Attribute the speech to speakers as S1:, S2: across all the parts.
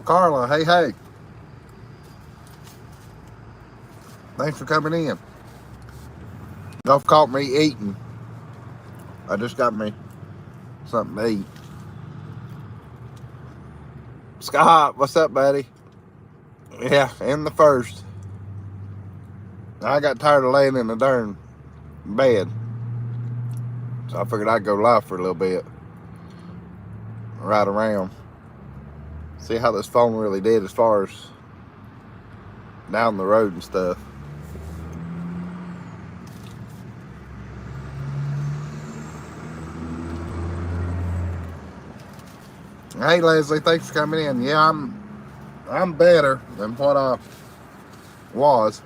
S1: Carla, hey, hey. Thanks for coming in. Y'all caught me eating. I just got me something to eat. Scott, what's up, buddy? Yeah, in the first. I got tired of laying in the darn bed. So I figured I'd go live for a little bit. Ride around. See how this phone really did as far as down the road and stuff. Hey Leslie, thanks for coming in. Yeah, I'm better than what I was.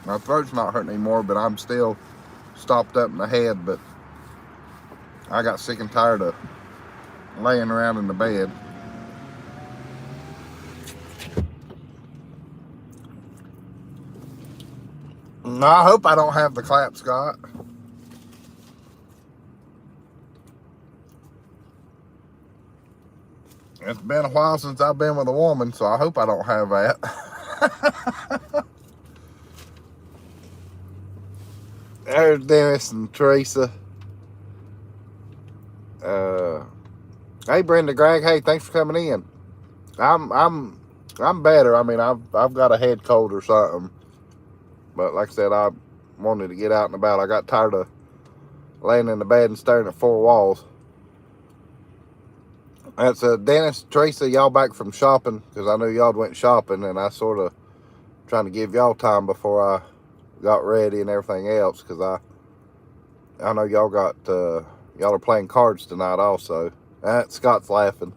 S1: My throat's not hurting anymore, but I'm still stopped up in the head. But I got sick and tired of laying around in the bed. No, I hope I don't have the clap, Scott. It's been a while since I've been with a woman, so I hope I don't have that. There's Dennis and Teresa. Hey Brenda, Greg. Hey, thanks for coming in. I'm better. I mean, I've got a head cold or something, but like I said, I wanted to get out and about. I got tired of laying in the bed and staring at four walls. That's Dennis, Teresa, y'all back from shopping, because I knew y'all went shopping, and I sort of trying to give y'all time before I got ready and everything else, because I know y'all got y'all are playing cards tonight also. Scott's laughing.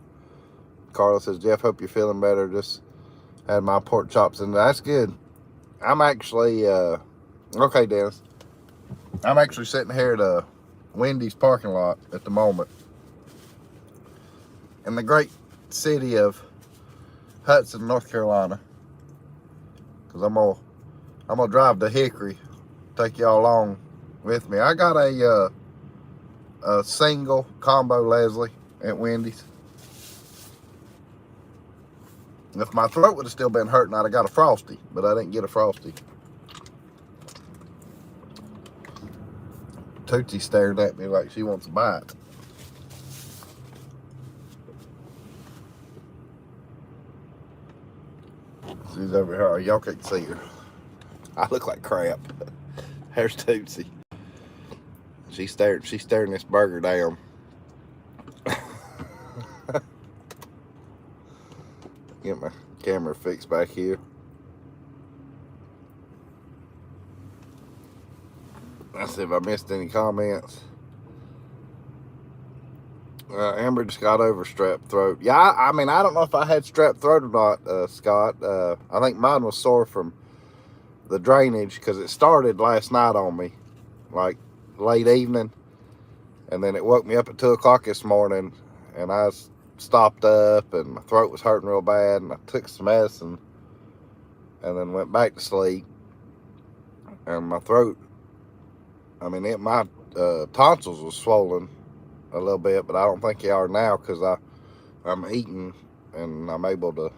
S1: Carla says, Jeff, hope you're feeling better. Just had my pork chops in there. That's good. I'm actually okay, Dennis. I'm actually sitting here at a Wendy's parking lot at the moment in the great city of Hudson, North Carolina, because I'm gonna drive to Hickory, take y'all along with me. I got a single combo Leslie at Wendy's. If my throat would have still been hurting, I'd have got a Frosty, but I didn't get a Frosty. Tootsie stared at me like she wants a bite. She's over here. Y'all can't see her. I look like crap. There's Tootsie. She's staring this burger down. Get my camera fixed back here. Let's see if I missed any comments. Amber just got over strep throat. Yeah, I mean, I don't know if I had strep throat or not, Scott. I think mine was sore from the drainage, because it started last night on me, like late evening, and then it woke me up at 2 o'clock this morning, and I stopped up, and my throat was hurting real bad, and I took some medicine, and then went back to sleep, and my throat, I mean, my tonsils was swollen a little bit, but I don't think they are now, because I'm eating and I'm able to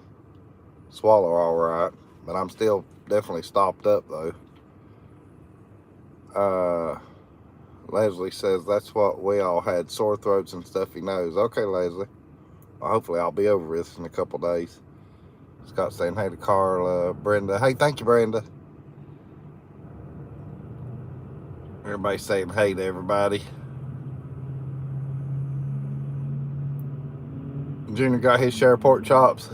S1: swallow all right, but I'm still definitely stopped up though. Leslie says that's what we all had, sore throats and stuffy nose. Okay, Leslie. Well, hopefully I'll be over this in a couple days. Scott saying hey to Carla. Brenda. Hey, thank you, Brenda. Everybody saying hey to everybody. Junior got his share of pork chops.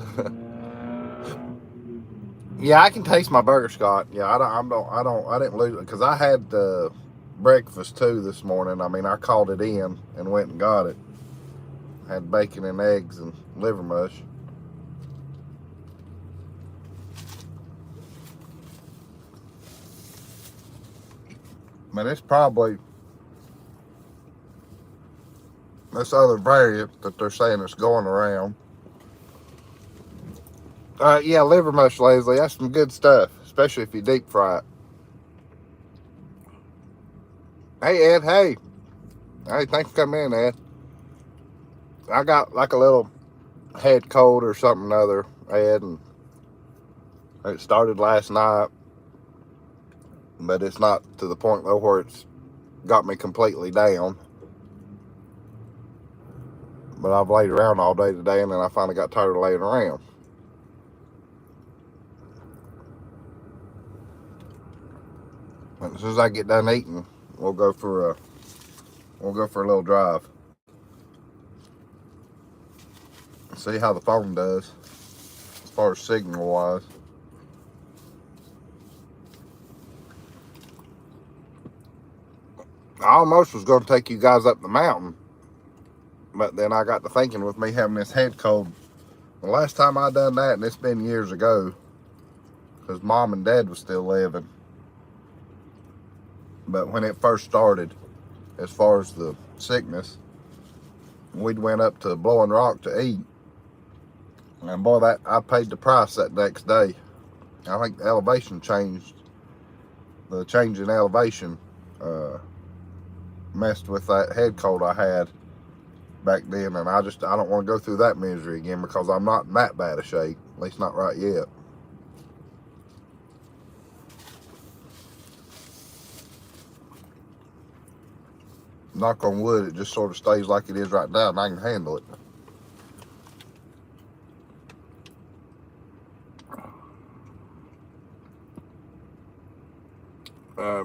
S1: Yeah, I can taste my burger, Scott. Yeah, I didn't lose it, because I had breakfast too this morning. I mean, I called it in and went and got it. Had bacon and eggs and liver mush. Man, it's probably this other variant that they're saying is going around. Yeah, liver mush, Leslie. That's some good stuff, especially if you deep fry it. Hey, Ed. Hey. Hey, thanks for coming in, Ed. I got like a little head cold or something or other. Ed, and it started last night, but it's not to the point though where it's got me completely down. But I've laid around all day today, and then I finally got tired of laying around. And as soon as I get done eating, we'll go for a little drive. See how the phone does as far as signal wise. I almost was going to take you guys up the mountain, but then I got to thinking with me having this head cold. The last time I done that, and it's been years ago, because Mom and Dad was still living. But when it first started, as far as the sickness, we'd went up to Blowing Rock to eat. And boy, that I paid the price that next day. I think the elevation changed. The change in elevation messed with that head cold I had back then, and I don't want to go through that misery again because I'm not in that bad a shape, at least not right yet. Knock on wood, it just sort of stays like it is right now, and I can handle it.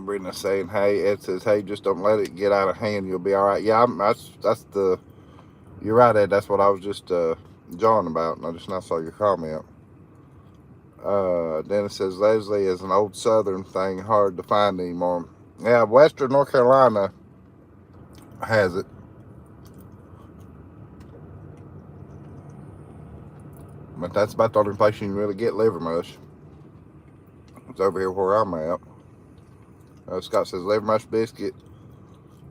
S1: Brenda's saying, hey, Ed says, hey, just don't let it get out of hand. You'll be all right. Yeah, you're right, Ed. That's what I was just jawing about, and I just now saw your comment. Dennis says, Leslie is an old Southern thing, hard to find anymore. Yeah, Western North Carolina has it. But that's about the only place you can really get liver mush. It's over here where I'm at. Scott says liver mush biscuit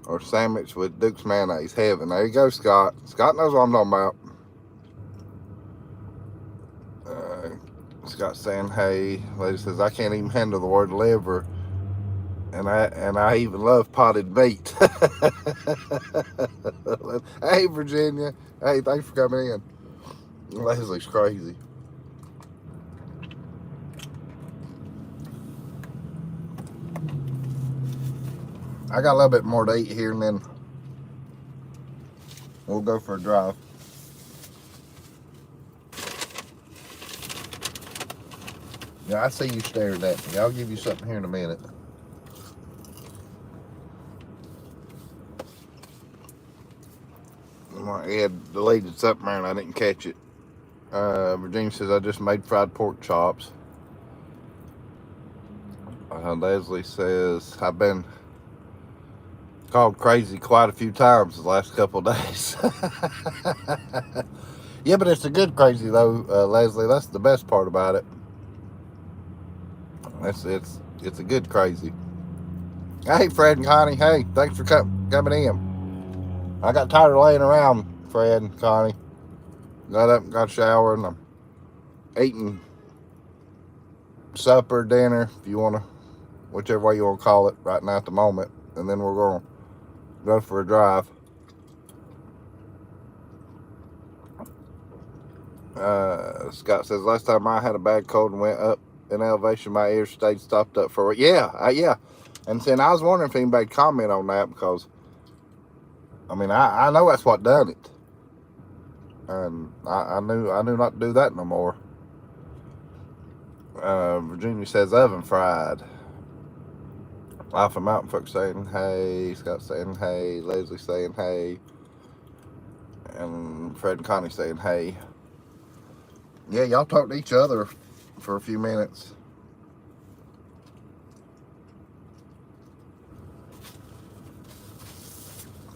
S1: or sandwich with Duke's mayonnaise. Heaven. There you go, Scott. Scott knows what I'm talking about. Scott saying, hey. Lady says, I can't even handle the word liver. And I even love potted meat. Hey, Virginia. Hey, thanks for coming in. Leslie's crazy. I got a little bit more to eat here, and then we'll go for a drive. Yeah, I see you staring at me. I'll give you something here in a minute. Ed deleted something there and I didn't catch it. Virginia says, I just made fried pork chops. Leslie says, I've been called crazy quite a few times the last couple of days. Yeah, but it's a good crazy though, Leslie. That's the best part about it. It's a good crazy. Hey, Fred and Connie. Hey, thanks for coming in. I got tired of laying around, Fred and Connie. Got up and got a shower, and I'm eating supper, dinner, if you want to, whichever way you want to call it right now at the moment. And then we're going to go for a drive. Scott says, last time I had a bad cold and went up in elevation, my ears stayed stopped up for it. Yeah. And then I was wondering if anybody would comment on that, because I mean, I know that's what done it. And I knew not to do that no more. Virginia says oven fried. Alpha Mountain folks saying hey. Scott saying hey. Leslie saying hey. And Fred and Connie saying hey. Yeah, y'all talk to each other for a few minutes.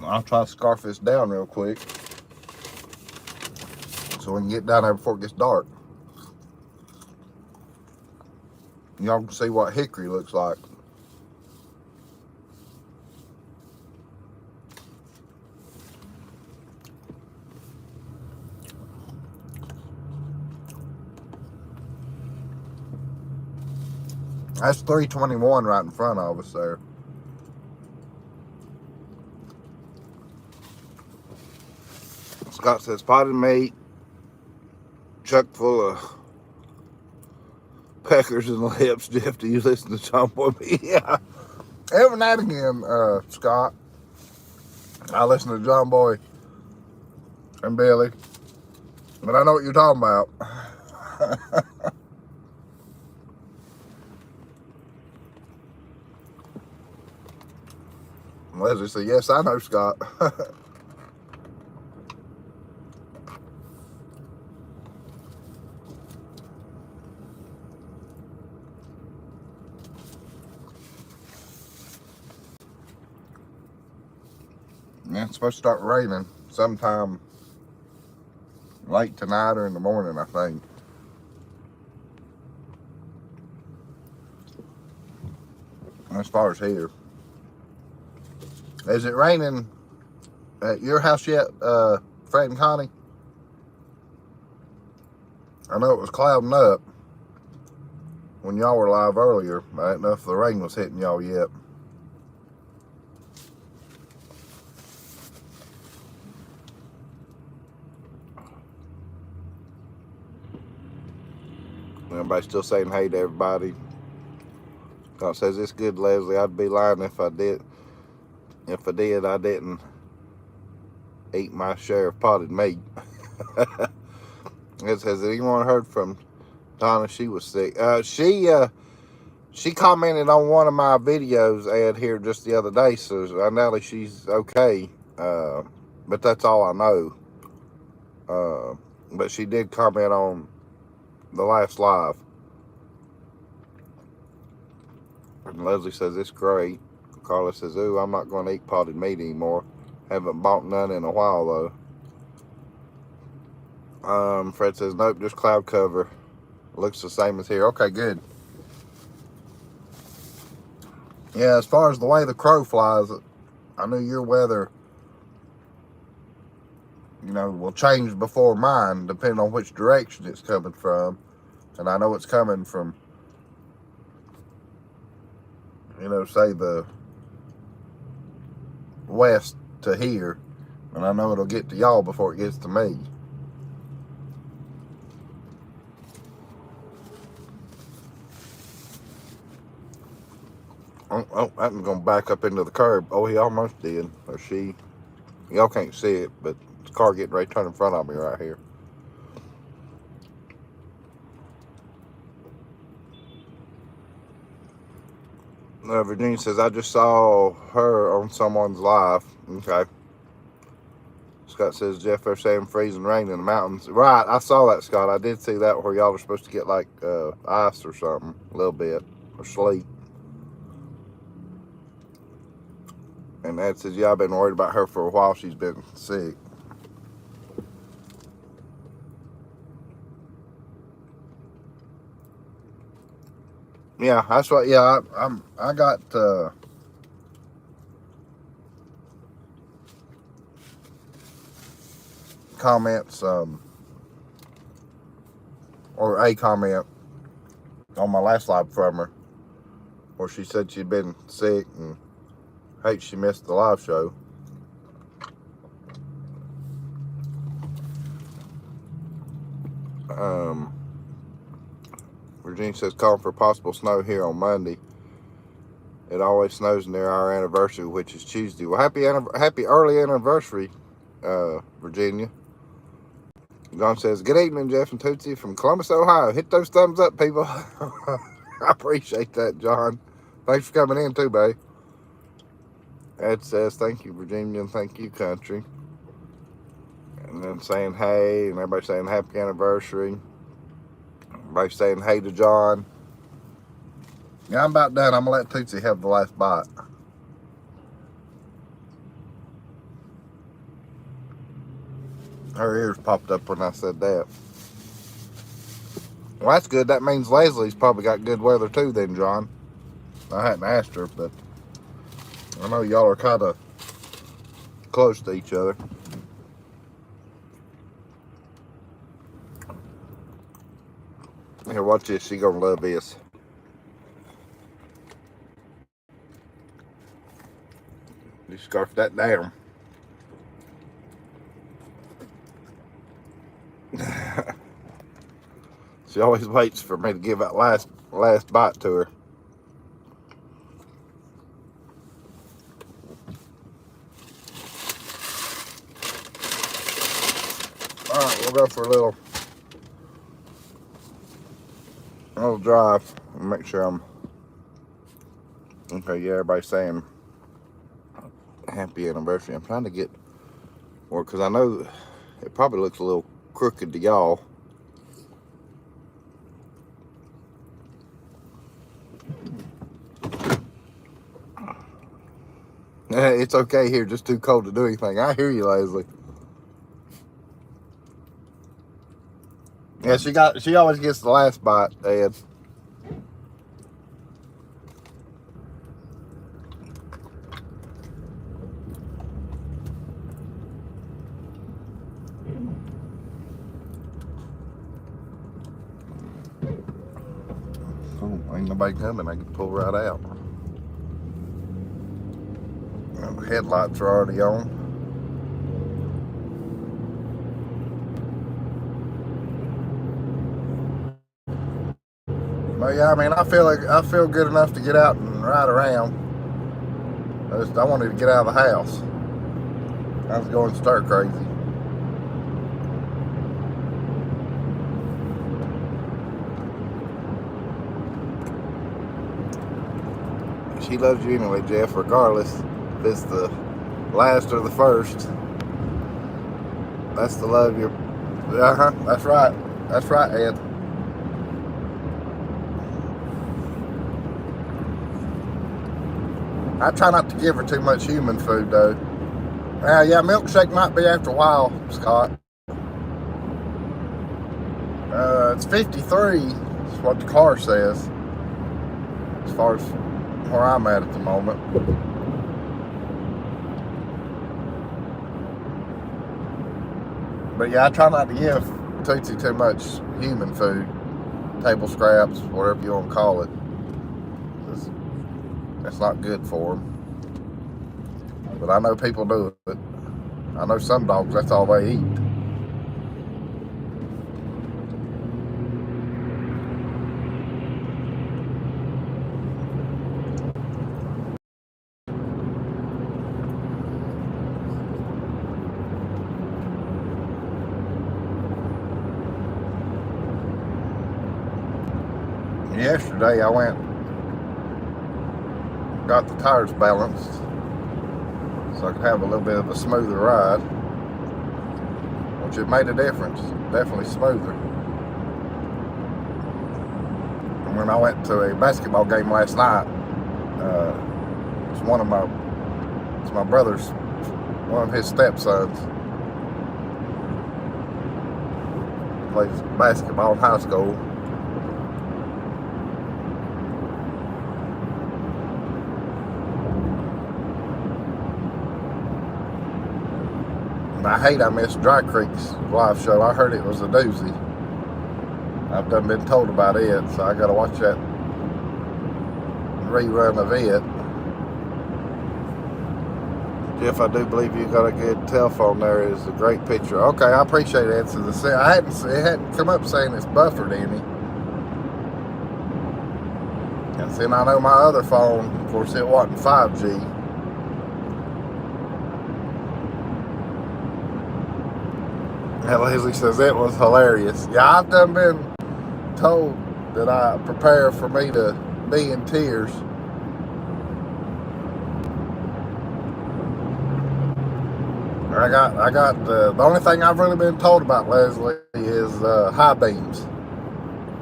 S1: I'll try to scarf this down real quick so we can get down there before it gets dark. Y'all can see what hickory looks like. That's 321 right in front of us there. Scott says potted meat, chuck full of peckers and lips. Jeff, do you listen to John Boy? Yeah. Every now and again, Scott, I listen to John Boy and Billy, but I know what you're talking about. Leslie said, yes, I know, Scott. Yeah, it's supposed to start raining sometime late tonight or in the morning, I think. As far as here. Is it raining at your house yet, Fred and Connie? I know it was clouding up when y'all were live earlier. I didn't know if the rain was hitting y'all yet. Everybody still saying hey to everybody. God says it's good, Leslie. I'd be lying if I did. If I did, I didn't eat my share of potted meat. It says, has anyone heard from Donna? She was sick. She commented on one of my videos I had here just the other day, so I know she's okay. But that's all I know. But she did comment on the last live. And Leslie says, it's great. Carla says, ooh, I'm not going to eat potted meat anymore. Haven't bought none in a while, though. Fred says, nope, just cloud cover. Looks the same as here. Okay, good. Yeah, as far as the way the crow flies, I knew your weather, will change before mine, depending on which direction it's coming from. And I know it's coming from, say the west to here. And I know it'll get to y'all before it gets to me. Oh, I'm going to back up into the curb. Oh, he almost did. Or she. Y'all can't see it, but the car getting ready to turn in front of me right here. Virginia says, I just saw her on someone's live. Okay. Scott says, Jeff, they're saying freezing rain in the mountains. Right, I saw that, Scott. I did see that where y'all are supposed to get like ice or something, a little bit, or sleet. And Ed says, yeah, I've been worried about her for a while. She's been sick. Yeah, that's what. Yeah, I got comments, or a comment on my last live from her, where she said she'd been sick and hates she missed the live show. Virginia says, calling for possible snow here on Monday. It always snows near our anniversary, which is Tuesday. Well, happy early anniversary, Virginia. John says, good evening, Jeff and Tootsie from Columbus, Ohio. Hit those thumbs up, people. I appreciate that, John. Thanks for coming in, too, babe. Ed says, thank you, Virginia, and thank you, country. And then saying hey, and everybody saying happy anniversary. Everybody saying hey to John. Yeah, I'm about done. I'm going to let Tootsie have the last bite. Her ears popped up when I said that. Well, that's good. That means Leslie's probably got good weather too then, John. I hadn't asked her, but I know y'all are kind of close to each other. Here, watch this. She gonna love this. You scarf that down. She always waits for me to give that last bite to her. All right, we'll go for a little drive and make sure I'm okay. Yeah, everybody's saying happy anniversary. I'm trying to get more because I know it probably looks a little crooked to y'all. It's okay here, just too cold to do anything. I hear you, Leslie. Yeah, she always gets the last bite, Ed. Oh, ain't nobody coming. I can pull right out. The headlights are already on. But yeah, I mean, I feel good enough to get out and ride around. I wanted to get out of the house. I was going stir crazy. She loves you anyway, Jeff, regardless if it's the last or the first. That's the love you're. That's right. That's right, Ed. I try not to give her too much human food, though. Yeah, milkshake might be after a while, Scott. It's 53. That's what the car says. As far as where I'm at the moment. But yeah, I try not to give Tootsie too much human food. Table scraps, whatever you want to call it. That's not good for them. But I know people do it. I know some dogs, that's all they eat. Yesterday I got the tires balanced so I could have a little bit of a smoother ride, which it made a difference. Definitely smoother. And when I went to a basketball game last night, it's my brother's, one of his stepsons plays basketball in high school. I missed Dry Creek's live show. I heard it was a doozy. I've done been told about it, so I gotta watch that rerun of it. Jeff, I do believe you got a good telephone there. It's a great picture. Okay, I appreciate it. So it hadn't come up saying it's buffered any. And then I know my other phone, of course, it wasn't 5G. And Leslie says it was hilarious. Yeah, I've done been told that I prepare for me to be in tears. I got the only thing I've really been told about, Leslie, is high beams.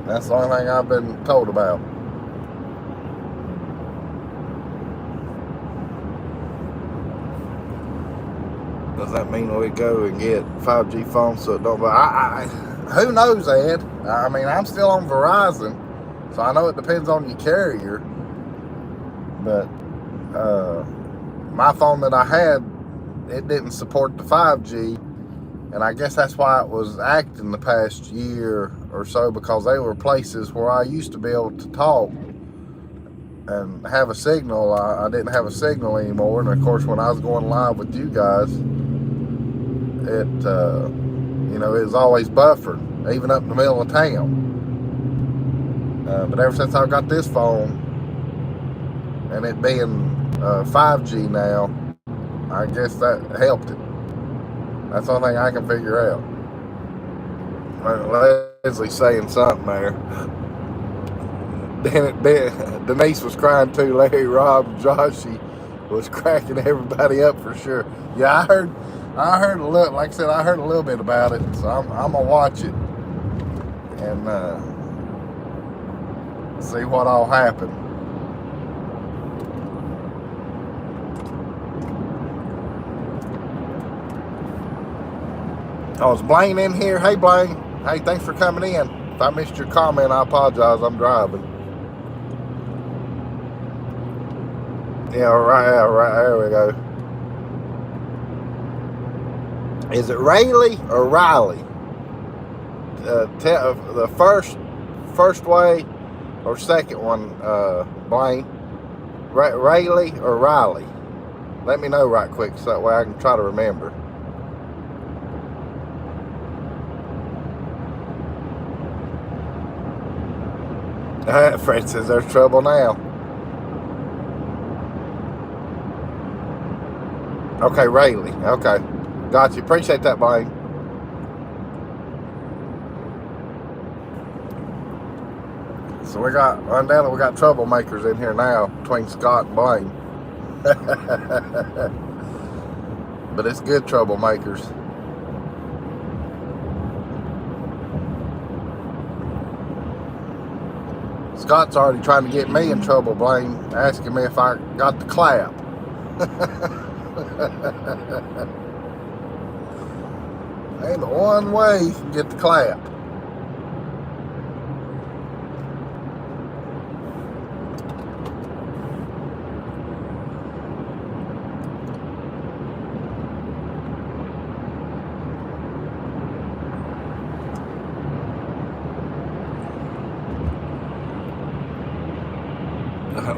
S1: That's the only thing I've been told about. Does that mean we go and get 5G phones so it don't? Who knows, Ed? I mean, I'm still on Verizon, so I know it depends on your carrier. But my phone that I had, it didn't support the 5G, and I guess that's why it was acting the past year or so, because they were places where I used to be able to talk and have a signal. I didn't have a signal anymore, and of course when I was going live with you guys, it was always buffered, even up in the middle of town. But ever since I got this phone, and it being 5G now, I guess that helped it. That's the only thing I can figure out. Leslie's saying something there. Denise was crying too. Larry, Rob, and Joshy was cracking everybody up for sure. Yeah, I heard a little. Like I said, I heard a little bit about it, so I'm gonna watch it and see what all happened. Oh, is Blaine in here? Hey, Blaine. Hey, thanks for coming in. If I missed your comment, I apologize. I'm driving. Yeah, right, there we go. Is it Rayleigh or Riley? The first way or second one, Blaine? Rayleigh or Riley? Let me know right quick so that way I can try to remember. Fred says there's trouble now. Okay, Rayleigh. Okay. Got you. Appreciate that, Blaine. So we got troublemakers in here now between Scott and Blaine. But it's good troublemakers. Scott's already trying to get me in trouble, Blaine, asking me if I got the clap. Ain't the one way you can get the clap.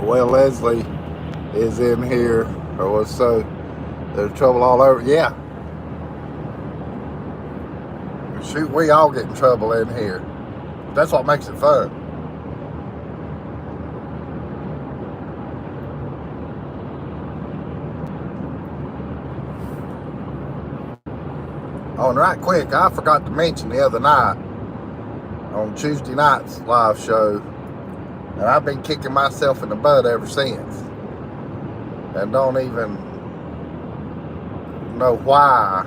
S1: Well, Leslie is in here, or was so. There's trouble all over. Yeah. Shoot, we all get in trouble in here. That's what makes it fun. Oh, and right quick, I forgot to mention the other night on Tuesday night's live show, and I've been kicking myself in the butt ever since, and don't even know why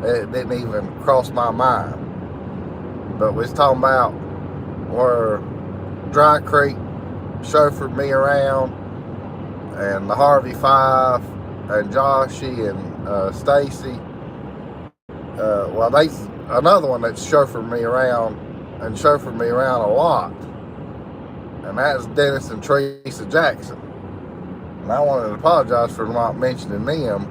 S1: it didn't even cross my mind. But we was talking about where Dry Creek chauffeured me around, and the Harvey Five, and Joshy, and Stacy. Well, there's another one that's chauffeured me around a lot, and that's Dennis and Teresa Jackson. And I wanted to apologize for not mentioning them.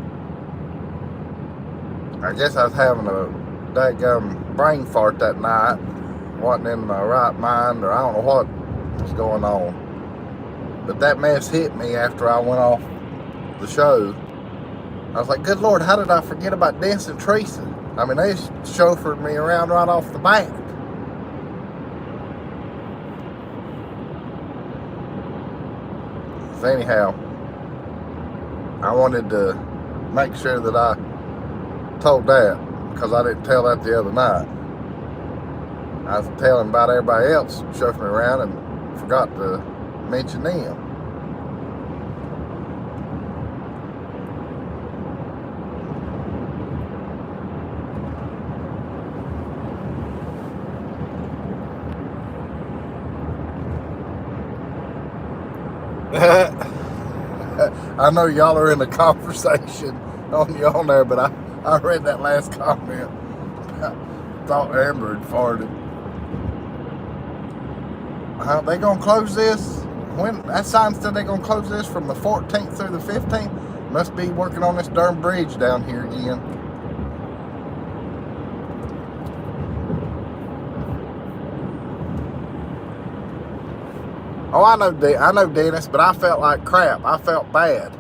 S1: I guess I was having a daggum brain fart that night. Wasn't in my right mind, or I don't know what was going on. But that mess hit me after I went off the show. I was like, good Lord, how did I forget about Dennis and Teresa? I mean, they chauffeured me around right off the bat. So anyhow, I wanted to make sure that I told that, because I didn't tell that the other night. I was telling about everybody else chauffeuring me around and forgot to mention them. I know y'all are in a conversation on there, but I read that last comment. I thought Amber had farted. They gonna close this? When that sign said they gonna close this from the 14th through the 15th. Must be working on this darn bridge down here again. Oh, I know Dennis, but I felt like crap. I felt bad.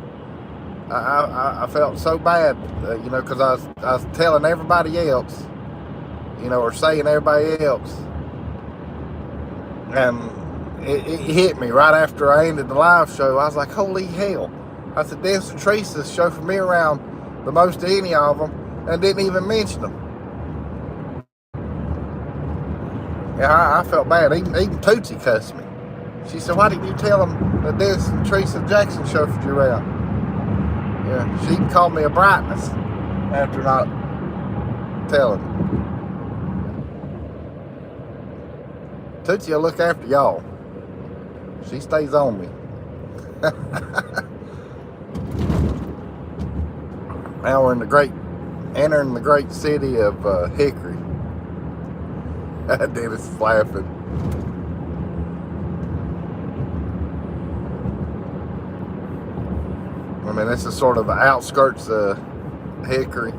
S1: I felt so bad, because I was telling everybody else, or saying everybody else, and it hit me right after I ended the live show. I was like, holy hell. I said, Dennis and Teresa chauffeured me around the most of any of them and didn't even mention them. Yeah, I felt bad. Even Tootsie cussed me. She said, why didn't you tell them that Dennis and Teresa Jackson chauffeured you around? Yeah, she even called me a brightness after not telling me. Tootsie will look after y'all. She stays on me. Now we're entering the great city of Hickory. Dennis is laughing. I mean, this is sort of the outskirts of Hickory.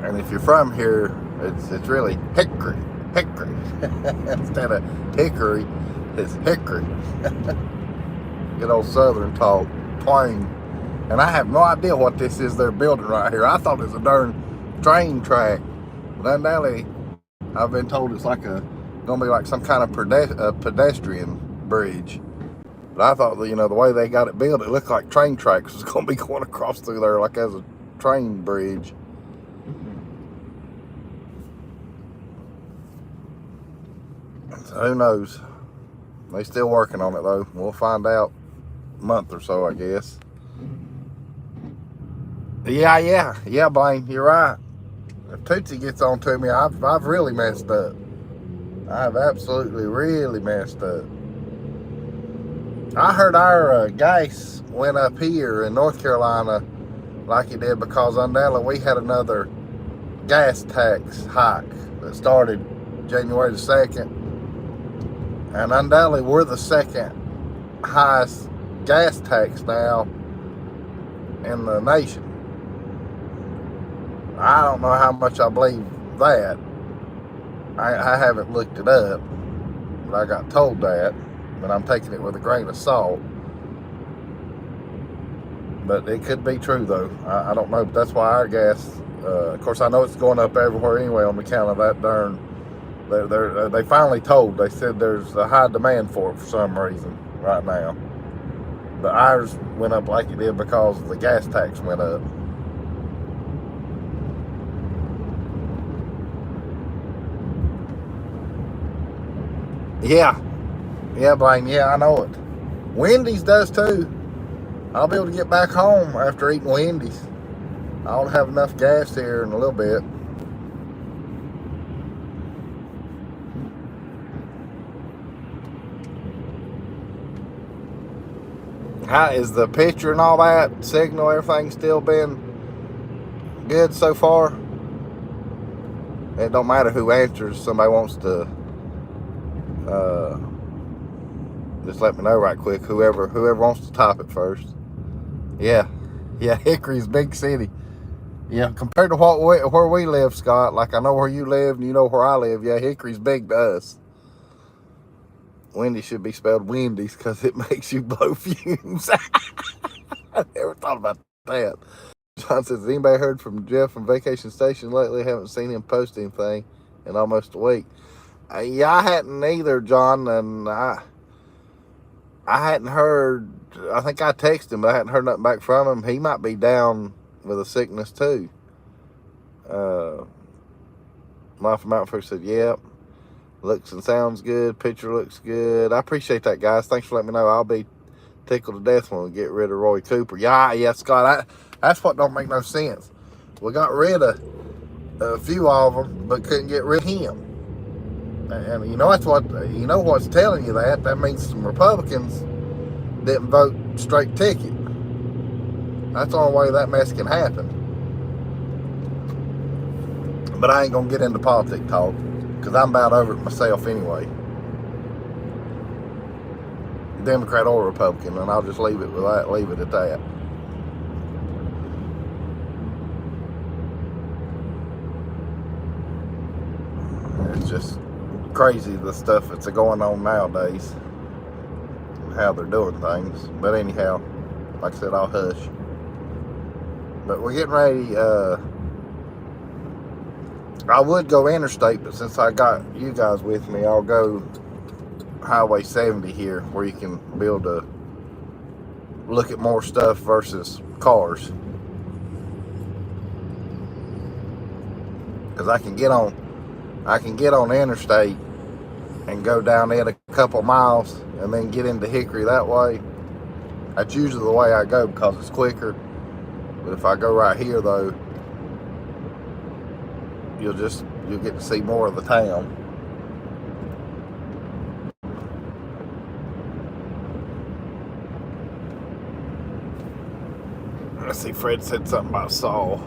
S1: And if you're from here, it's really Hickory. Instead of hickory, it's Hickory. Good old Southern talk, twang. And I have no idea what this is they're building right here. I thought it was a darn train track. But undoubtedly, I've been told it's gonna be like some kind of pedestrian bridge. But I thought that, the way they got it built, it looked like train tracks was gonna be going across through there like as a train bridge. So who knows? They still working on it though. We'll find out a month or so, I guess. Yeah, Blaine, you're right. If Tootsie gets on to me, I've really messed up. I've absolutely really messed up. I heard our gas went up here in North Carolina like it did because undoubtedly we had another gas tax hike that started January the 2nd. And undoubtedly we're the second highest gas tax now in the nation. I don't know how much I believe that. I haven't looked it up, but I got told that. But I'm taking it with a grain of salt. But it could be true though. I don't know, but that's why our gas, of course I know it's going up everywhere anyway on account of that darn, they finally they said there's a high demand for it for some reason right now. But ours went up like it did because the gas tax went up. Yeah, Blaine, yeah, I know it. Wendy's does too. I'll be able to get back home after eating Wendy's. I'll have enough gas here in a little bit. How is the picture and all that, signal, everything still been good so far? It don't matter who answers. Somebody wants to just let me know right quick. Whoever wants to type it first. Yeah, Hickory's big city. Yeah, compared to where we live, Scott. Like I know where you live and you know where I live. Yeah, Hickory's big to us. Wendy should be spelled Wendy's because it makes you blow fumes. I never thought about that. John says, has anybody heard from Jeff from Vacation Station lately? Haven't seen him post anything in almost a week. Yeah, I hadn't either, John, and I hadn't heard. I think I texted him, but I hadn't heard nothing back from him. He might be down with a sickness too. Life from Mountain Fruit said, yep. Looks and sounds good. Picture looks good. I appreciate that, guys. Thanks for letting me know. I'll be tickled to death when we get rid of Roy Cooper. Yeah, Scott. That's what don't make no sense. We got rid of a few of them, but couldn't get rid of him. And you know what's telling you that? That means some Republicans didn't vote straight ticket. That's the only way that mess can happen. But I ain't gonna get into politics talk because I'm about over it myself anyway. Democrat or Republican, and I'll just leave it with that. Leave it at that. It's just crazy the stuff that's going on nowadays, how they're doing things. But anyhow, like I said, I'll hush. But we're getting ready. I would go interstate, but since I got you guys with me, I'll go Highway 70 here, where you can be able to look at more stuff versus cars. Because I can get on interstate and go down it a couple miles and then get into Hickory that way. That's usually the way I go because it's quicker. But if I go right here though, you'll get to see more of the town. Let's see, Fred said something about Saul.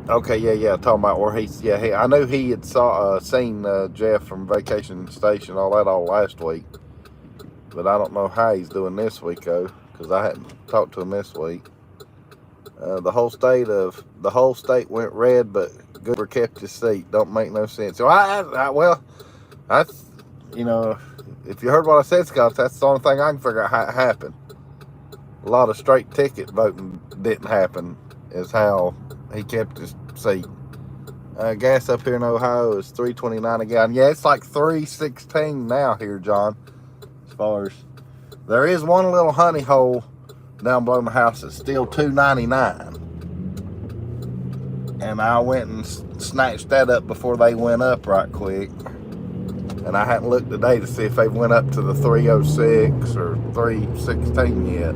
S1: Okay, yeah, talking about where I knew he had seen Jeff from Vacation Station, all last week. But I don't know how he's doing this week though, because I hadn't talked to him this week. The whole state went red, but Goober kept his seat. Don't make no sense. So that's, if you heard what I said, Scott, that's the only thing I can figure out how it happened. A lot of straight ticket voting didn't happen, is how he kept his seat. Gas up here in Ohio is $3.29 a gallon. Yeah, it's like $3.16 now here, John. As far as there is one little honey hole down below my house that's still $2.99, and I went and snatched that up before they went up right quick. And I hadn't looked today to see if they went up to the 306 or 316 yet.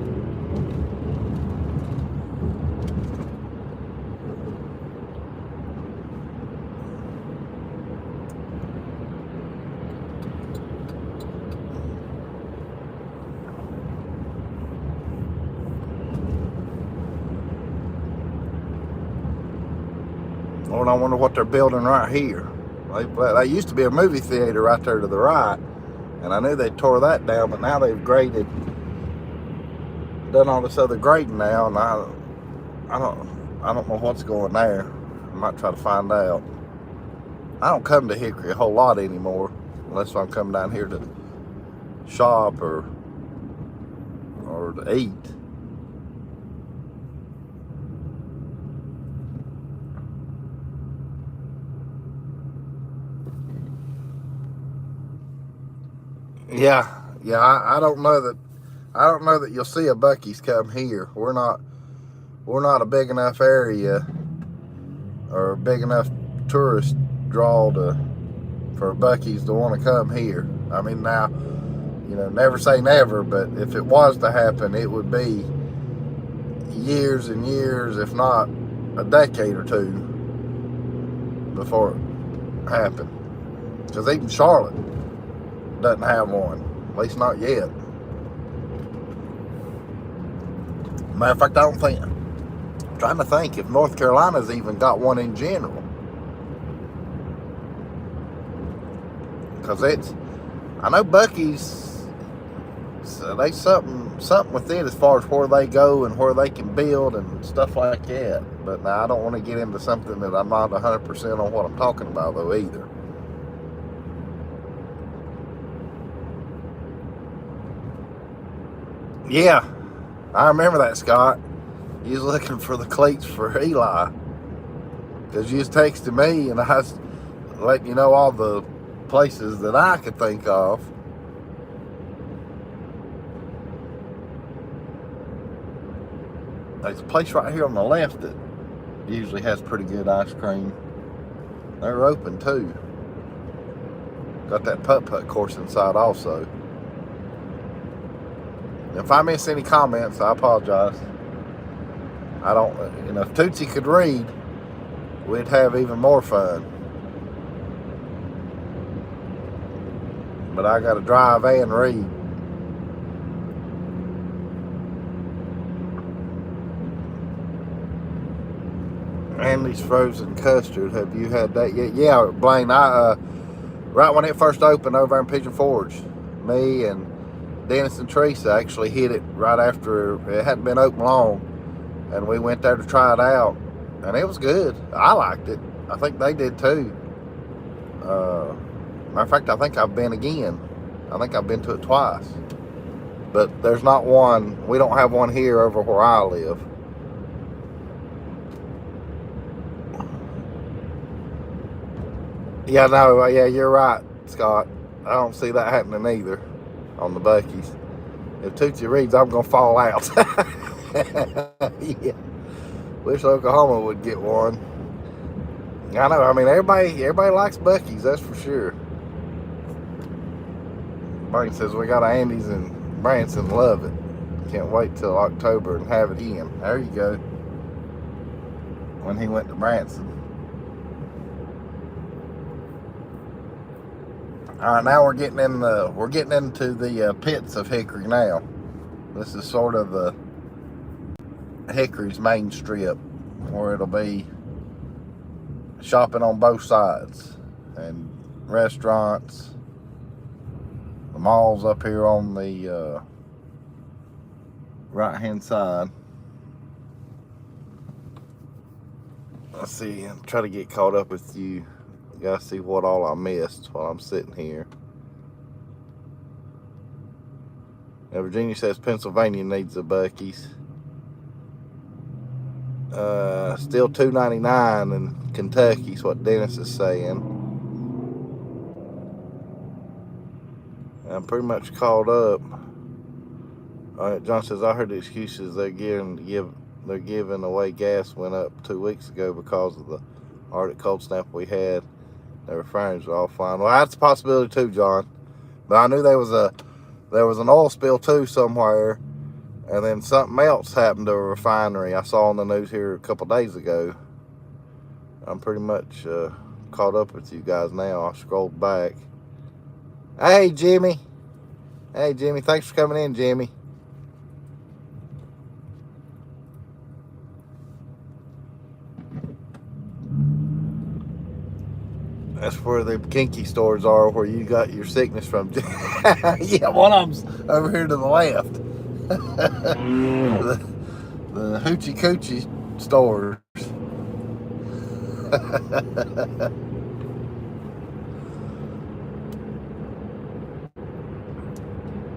S1: Lord, I wonder what they're building right here. They used to be a movie theater right there to the right, and I knew they tore that down, but now they've done all this other grading now, and I don't know what's going there. I might try to find out. I don't come to Hickory a whole lot anymore, unless I'm coming down here to shop or to eat. Yeah, I don't know that you'll see a Buc-ee's come here. We're not a big enough area or a big enough tourist draw for a Buc-ee's to want to come here. I mean, now, never say never, but if it was to happen, it would be years and years, if not a decade or two, before it happened. Because even Charlotte doesn't have one, at least not yet. Matter of fact, I'm trying to think if North Carolina's even got one in general. Because I know Buc-ee's, so they something with it as far as where they go and where they can build and stuff like that. But now I don't want to get into something that I'm not 100% on what I'm talking about though either. Yeah, I remember that, Scott. You was looking for the cleats for Eli. Because you was texting me and I was letting you know all the places that I could think of. There's a place right here on the left that usually has pretty good ice cream. They're open too. Got that putt-putt course inside also. If I miss any comments, I apologize. I don't, if Tootsie could read, we'd have even more fun. But I got to drive and read. Andy's frozen custard. Have you had that yet? Yeah, Blaine. Right when it first opened over in Pigeon Forge, me and Dennis and Teresa actually hit it right after it hadn't been open long, and we went there to try it out, and it was good. I liked it. I think they did too. Matter of fact, I think I've been again. I think I've been to it twice, but there's not one. We don't have one here over where I live. Yeah, no, yeah, you're right, Scott. I don't see that happening either on the Buc-ee's. If Tootsie reads, I'm gonna fall out. Yeah. Wish Oklahoma would get one. I know. I mean, everybody likes Buc-ee's. That's for sure. Brian says we got Andy's and Branson. Love it. Can't wait till October and have it in. There you go. When he went to Branson. All right, now we're getting into the pits of Hickory now. This is sort of the Hickory's main strip, where it'll be shopping on both sides and restaurants. The mall's up here on the right hand side. Let's see, I'll try to get caught up with you. You gotta see what all I missed while I'm sitting here. Now, Virginia says Pennsylvania needs a Buc-ee's. Still $2.99 in Kentucky is what Dennis is saying. I'm pretty much caught up. All right, John says I heard the excuses they're giving away gas went up 2 weeks ago because of the Arctic cold snap we had. Their refineries are all fine. Well, that's a possibility too, John. But I knew there was an oil spill too somewhere, and then something else happened to a refinery. I saw on the news here a couple days ago. I'm pretty much caught up with you guys now. I scrolled back. Hey, Jimmy. Hey, Jimmy. Thanks for coming in, Jimmy. That's where the kinky stores are, where you got your sickness from. Yeah, one of them's over here to the left. the hoochie coochie stores.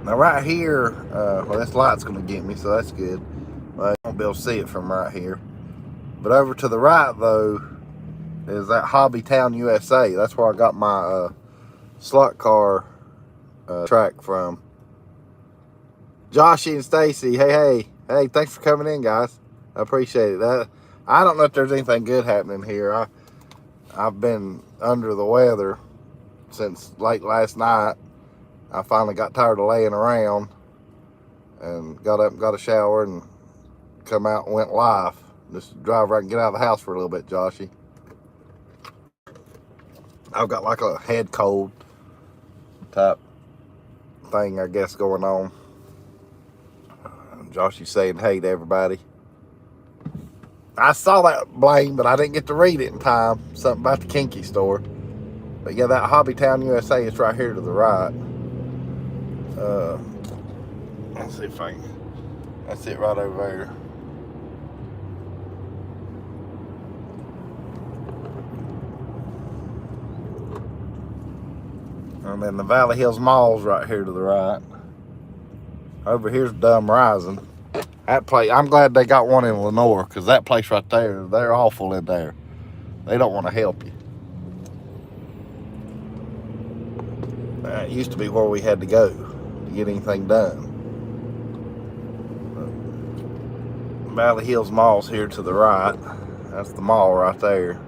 S1: Now right here, well, this light's going to get me, so that's good. I won't be able to see it from right here. But over to the right, though, is that Hobbytown, USA. That's where I got my slot car track from. Joshy and Stacy, hey, thanks for coming in, guys. I appreciate it. I don't know if there's anything good happening here. I've been under the weather since late last night. I finally got tired of laying around and got up and got a shower and come out and went live. Just drive right and get out of the house for a little bit, Joshy. I've got like a head cold type thing, I guess, going on. Joshy's saying hey to everybody. I saw that blame, but I didn't get to read it in time. Something about the kinky store. But yeah, that Hobbytown, USA is right here to the right. Let's see if I can. That's it right over there. And then the Valley Hills Mall's right here to the right. Over here's Dumb Rising. That place, I'm glad they got one in Lenoir, because that place right there, they're awful in there. They don't want to help you. It used to be where we had to go to get anything done. But Valley Hills Mall's here to the right. That's the mall right there.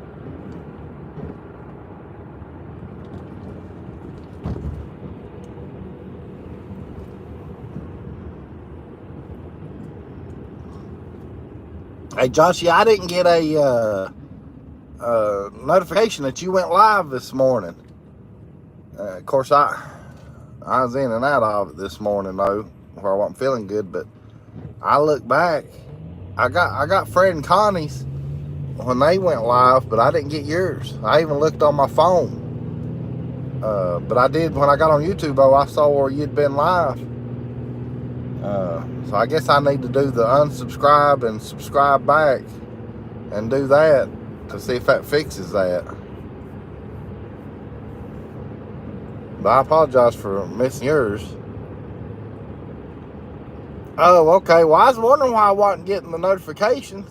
S1: Hey, Joshy, I didn't get a notification that you went live this morning. Of course, I was in and out of it this morning, though, where I wasn't feeling good. But I look back, I got Fred and Connie's when they went live, but I didn't get yours. I even looked on my phone. But I did when I got on YouTube. Oh, I saw where you'd been live. So I guess I need to do the unsubscribe and subscribe back and do that to see if that fixes that. But I apologize for missing yours. Oh, okay. Well, I was wondering why I wasn't getting the notifications.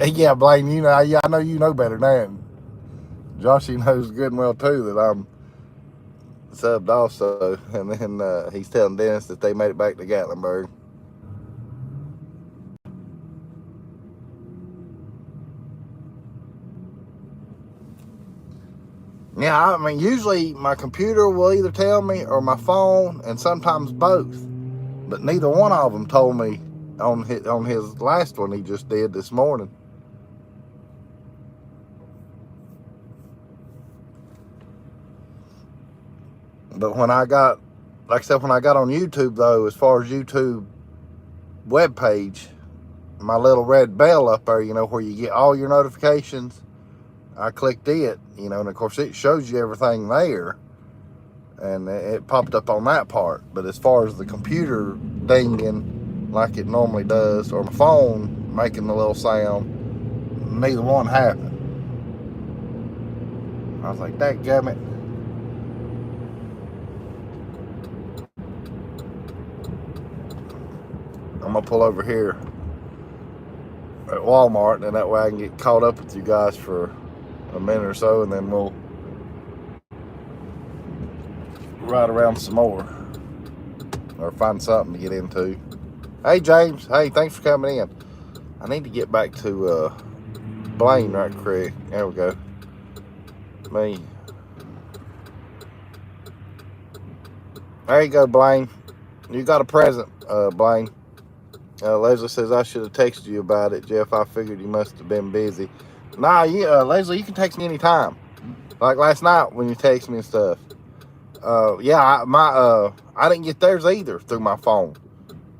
S1: Yeah, Blaine, you know, yeah, I know you know better than that. Joshy knows good and well too that I'm subbed also, and then he's telling Dennis that they made it back to Gatlinburg. Yeah, I mean, usually my computer will either tell me or my phone, and sometimes both. But neither one of them told me on his last one he just did this morning. But when I got, like I said, when I got on YouTube though, as far as YouTube webpage, my little red bell up there, you know, where you get all your notifications, I clicked it, you know, and of course it shows you everything there, and it popped up on that part. But as far as the computer dinging like it normally does, or my phone making the little sound, neither one happened. I was like, dadgummit. I'm gonna pull over here at Walmart, and that way I can get caught up with you guys for a minute or so, and then we'll ride around some more or find something to get into. Hey James, hey, thanks for coming in. I need to get back to Blaine right quick. There we go. Me. There you go, Blaine. You got a present, Blaine. Leslie says I should have texted you about it, Jeff. I figured you must have been busy. Nah, Leslie, you can text me anytime. Like last night when you text me and stuff. Yeah, I didn't get theirs either through my phone.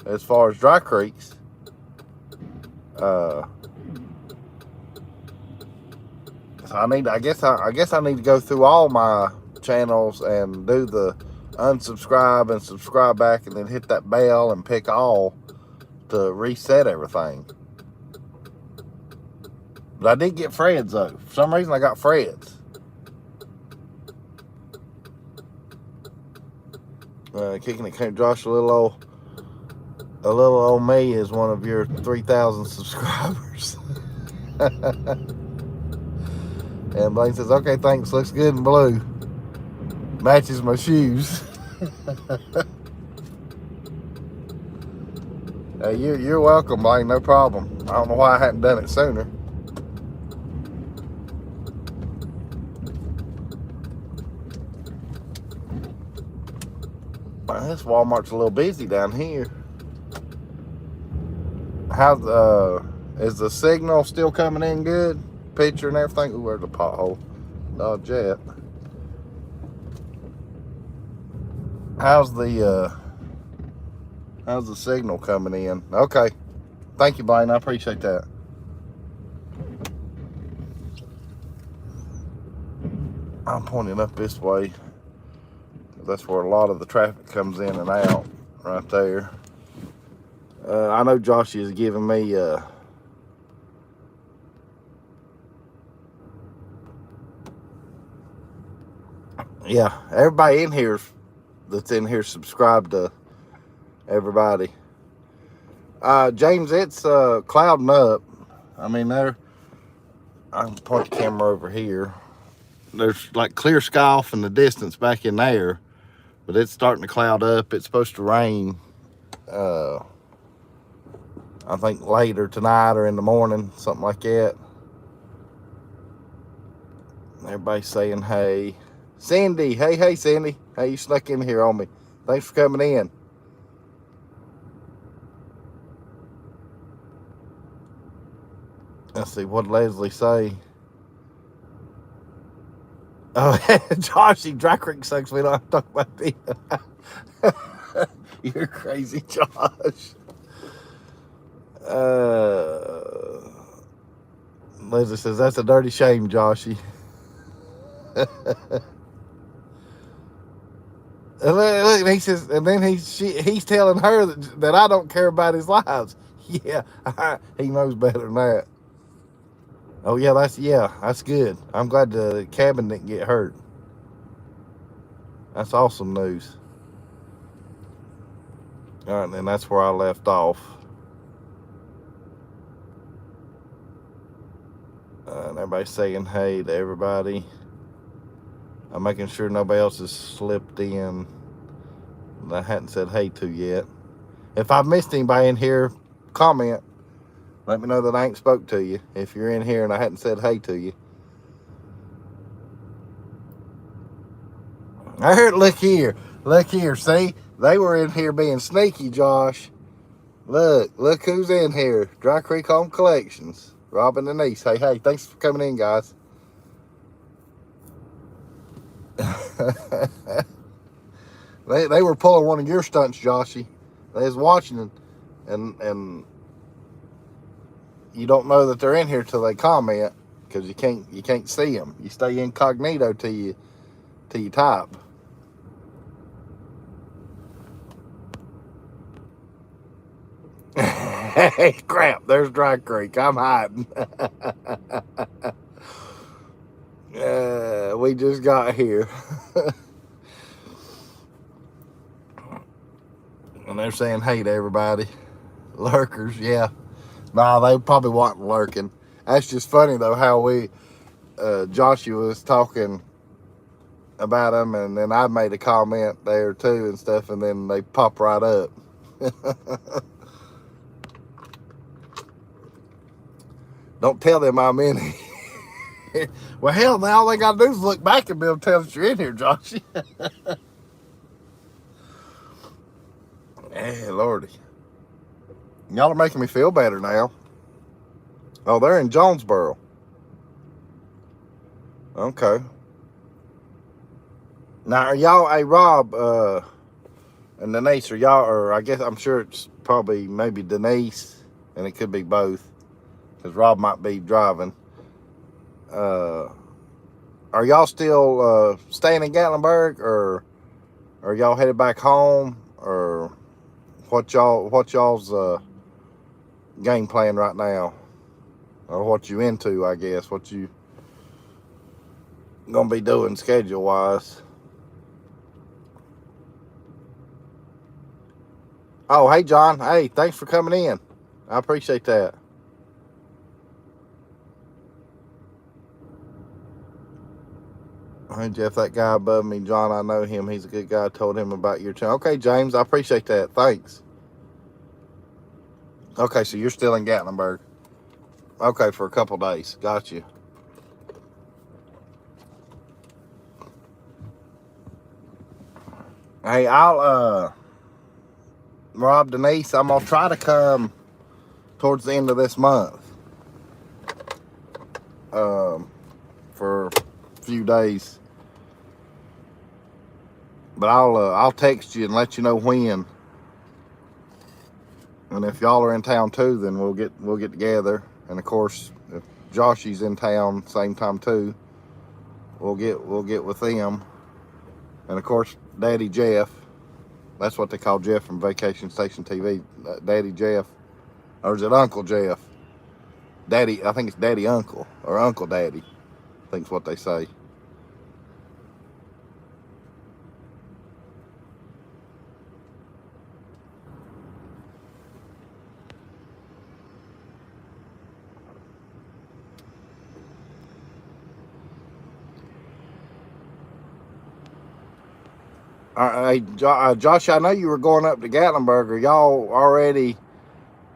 S1: As far as Dry Creeks, so I guess I need to go through all my channels and do the unsubscribe and subscribe back, and then hit that bell and pick all to reset everything. But I did get Fred's though. For some reason I got Fred's. Kicking it, Josh, a little old me is one of your 3,000 subscribers. And Blaine says, okay, thanks, looks good in blue. Matches my shoes. You're welcome, Blaine, no problem. I don't know why I hadn't done it sooner. This Walmart's a little busy down here. Is the signal still coming in good? Picture and everything? Ooh, where's the pothole? Dodge Jet. How's the signal coming in? Okay. Thank you, Blaine. I appreciate that. I'm pointing up this way. That's where a lot of the traffic comes in and out, right there. I know Josh is giving me yeah, everybody in here that's in here subscribed to everybody. James, it's clouding up. I mean, I can point the camera over here. There's like clear sky off in the distance back in there, but it's starting to cloud up. It's supposed to rain, I think later tonight or in the morning, something like that. Everybody's saying, hey. Cindy, hey, Cindy. Hey, you snuck in here on me. Thanks for coming in. Let's see, what did Leslie say? Oh, Joshy, Dry Creek sucks. We don't have to talk about that. You're crazy, Josh. Leslie says, that's a dirty shame, Joshy. And he says, and then he's telling her that I don't care about his lives. Yeah, he knows better than that. Oh yeah, that's good. I'm glad the cabin didn't get hurt. That's awesome news. All right, then that's where I left off. And everybody's saying hey to everybody. I'm making sure nobody else has slipped in that I hadn't said hey to yet. If I've missed anybody in here, comment. Let me know that I ain't spoke to you. If you're in here and I hadn't said hey to you. I heard, look here. See? They were in here being sneaky, Josh. Look who's in here. Dry Creek Home Collections. Rob and Denise. Hey, thanks for coming in, guys. They were pulling one of your stunts, Joshy. They was watching and you don't know that they're in here till they comment because you can't see them. You stay incognito till you type. Hey, crap! There's Dry Creek. I'm hiding. We just got here. And they're saying hey to everybody. Lurkers, yeah. Nah, they probably weren't lurking. That's just funny, though, how Joshua was talking about them, and then I made a comment there, too, and stuff, and then they pop right up. Don't tell them I'm in here. Well, hell, now all they got to do is look back and be able to tell that you're in here, Josh. Hey, Lordy. Y'all are making me feel better now. Oh, they're in Jonesboro. Okay. Now, are y'all, hey, Rob, and Denise, are y'all, or I guess I'm sure it's probably maybe Denise, and it could be both, because Rob might be driving. Are y'all still staying in Gatlinburg, or are y'all headed back home, or what y'all's game plan right now, or what you into? I guess what you gonna be doing schedule wise. Oh, hey John, hey, thanks for coming in. I appreciate that. Hey Jeff, that guy above me, John, I know him. He's a good guy. I told him about your channel. Okay, James, I appreciate that. Thanks. Okay, so you're still in Gatlinburg. Okay, for a couple days. Got you. Hey, I'll Rob, Denise, I'm gonna try to come towards the end of this month. For a few days. But I'll text you and let you know when. And if y'all are in town too, then we'll get together. And of course, if Joshy's in town same time too, we'll get with them. And of course, Daddy Jeff. That's what they call Jeff from Vacation Station TV. Daddy Jeff, or is it Uncle Jeff? Daddy, I think it's Daddy Uncle or Uncle Daddy. I think's what they say. Hey, Josh, I know you were going up to Gatlinburg. Are y'all already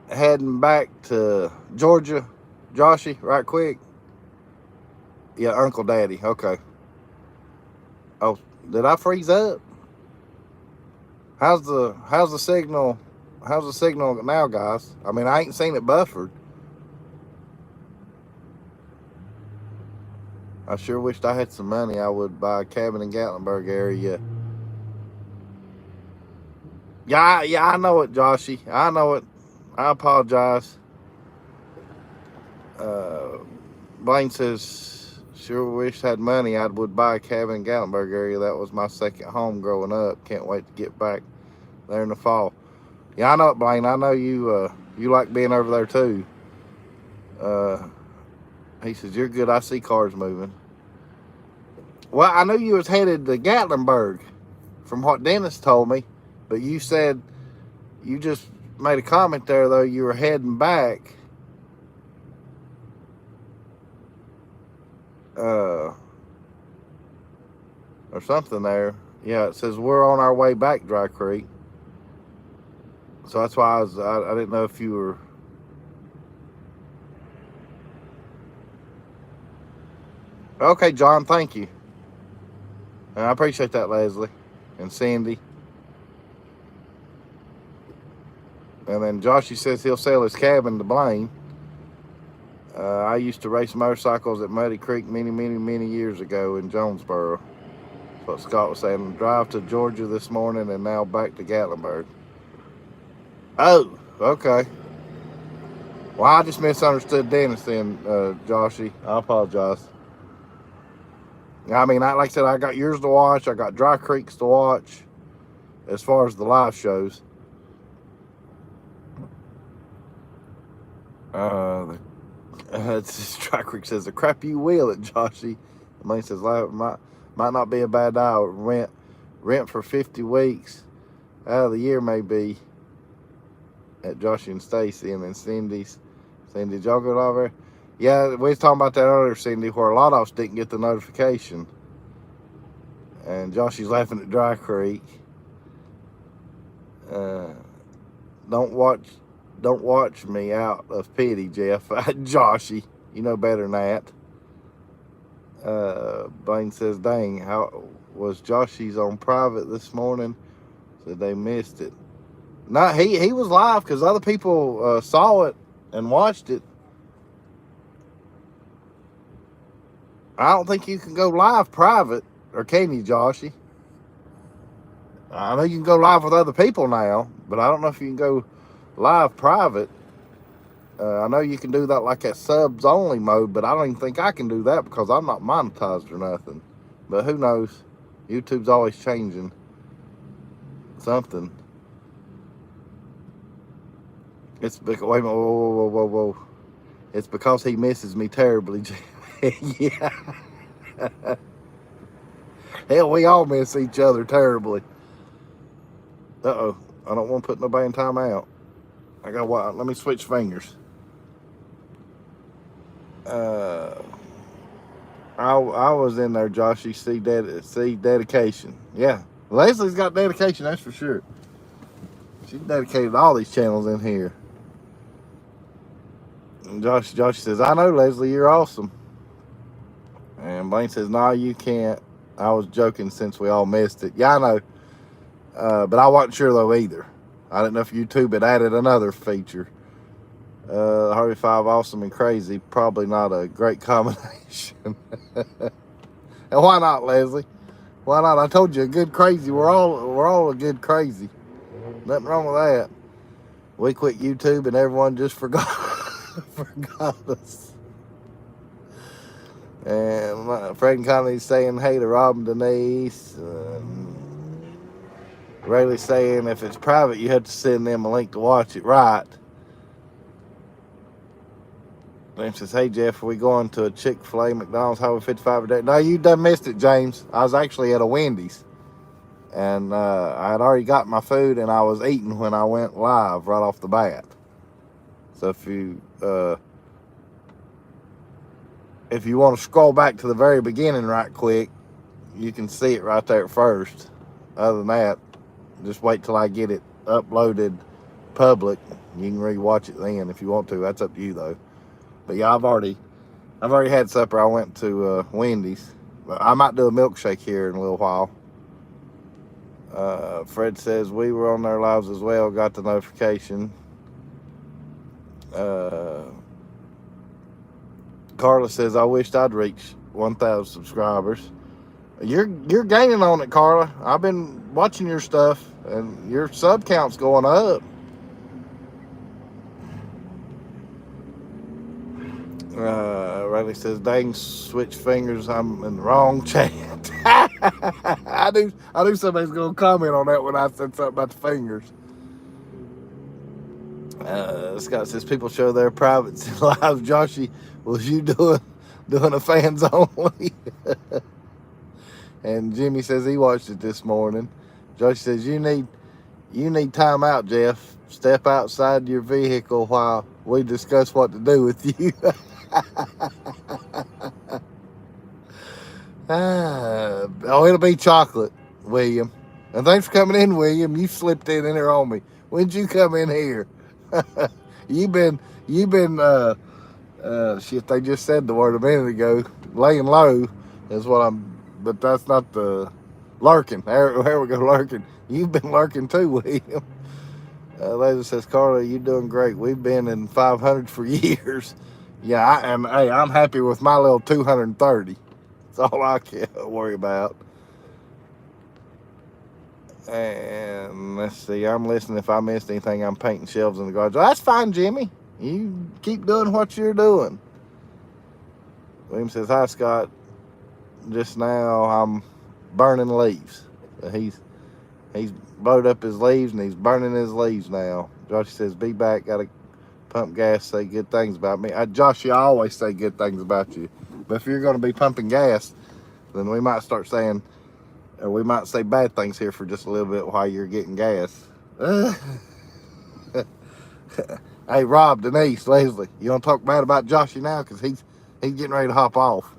S1: heading back to Georgia, Joshy, right quick? Yeah, Uncle Daddy. Okay. Oh, did I freeze up? How's the signal? How's the signal now, guys? I mean, I ain't seen it buffered. I sure wished I had some money. I would buy a cabin in Gatlinburg area. Yeah, I know it, Joshy. I know it. I apologize. Blaine says, sure wish I had money. I would buy a cabin in Gatlinburg area. That was my second home growing up. Can't wait to get back there in the fall. Yeah, I know it, Blaine. I know you like being over there too. He says, you're good. I see cars moving. Well, I knew you was headed to Gatlinburg from what Dennis told me, but you said you just made a comment there, though, you were heading back. Or something there. Yeah, it says we're on our way back, Dry Creek. So that's why I didn't know if you were. Okay, John, thank you. And I appreciate that, Leslie and Cindy. And then Joshy says he'll sell his cabin to Blaine. I used to race motorcycles at Muddy Creek many years ago in Jonesboro. That's what Scott was saying. Drive to Georgia this morning and now back to Gatlinburg. Oh, okay. Well, I just misunderstood Dennis then, Joshy. I apologize. I mean, like I said, I got yours to watch. I got Dry Creeks to watch as far as the live shows. Dry Creek says, the crap you will at Joshy. The man says, might not be a bad dial. Rent for 50 weeks out of the year maybe at Joshy and Stacy. And then Cindy, did y'all go over? Yeah, we was talking about that earlier, Cindy, where a lot of us didn't get the notification. And Joshy's laughing at Dry Creek. Don't watch me out of pity, Jeff. Joshy, you know better than that. Blaine says, dang, how was Joshy's on private this morning? Said they missed it. No, he was live because other people saw it and watched it. I don't think you can go live private, or can you, Joshy? I know you can go live with other people now, but I don't know if you can go live private. I know you can do that like at subs only mode, but I don't even think I can do that because I'm not monetized or nothing. But who knows? YouTube's always changing something. It's because, wait a minute, whoa. It's because he misses me terribly. Yeah. Hell, we all miss each other terribly. Uh-oh. I don't want to put nobody in timeout. I got what? Let me switch fingers. I was in there, Joshy. See dedication. Yeah. Leslie's got dedication, that's for sure. She's dedicated all these channels in here. And Joshy says, I know, Leslie, you're awesome. And Blaine says, no, you can't. I was joking since we all missed it. Yeah, I know. But I wasn't sure, though, either. I didn't know if YouTube had added another feature. Harvey 5, awesome and crazy. Probably not a great combination. And why not, Leslie? Why not? I told you, a good crazy. We're all a good crazy. Nothing wrong with that. We quit YouTube and everyone just forgot us. And Fred and Connie's saying hey to Rob and Denise. Rayleigh's saying if it's private, you have to send them a link to watch it, right? James says, hey, Jeff, are we going to a Chick-fil-A, McDonald's, Highway 55 a day? No, you done missed it, James. I was actually at a Wendy's. And I had already got my food, and I was eating when I went live right off the bat. So if you want to scroll back to the very beginning right quick, you can see it right there first. Other than that, just wait till I get it uploaded public. You can rewatch it then if you want to. That's up to you, though. But yeah, I've already had supper. I went to Wendy's. I might do a milkshake here in a little while. Fred says we were on their lives as well. Got the notification. Carla says I wished I'd reach 1,000 subscribers. You're gaining on it, Carla. I've been watching your stuff, and your sub count's going up. Riley says, dang, switch fingers, I'm in the wrong chat. I knew somebody's going to comment on that when I said something about the fingers. Scott says, people show their privates and lives. Joshy, was you doing doing a fans only. And Jimmy says he watched it this morning. Josh says, you need time out, Jeff. Step outside your vehicle while we discuss what to do with you. It'll be chocolate, William. And thanks for coming in, William. You slipped in there on me. When'd you come in here? you've been shit, they just said the word a minute ago. Laying low is what but that's not the lurking. There we go, lurking. You've been lurking too, William. Lady says, Carla, you doing great. We've been in 500 for years. Yeah, hey, I'm happy with my little 230. That's all I can worry about. And let's see, I'm listening. If I missed anything, I'm painting shelves in the garage. Well, that's fine, Jimmy. You keep doing what you're doing. William says, hi, Scott. Just now, I'm burning leaves. He's blowed up his leaves, and he's burning his leaves now. Josh says, be back. Got to pump gas, say good things about me. Josh, I always say good things about you. But if you're going to be pumping gas, then we might start saying, or we might say bad things here for just a little bit while you're getting gas. Hey, Rob, Denise, Leslie, you want to talk bad about Joshy now? Because he's getting ready to hop off.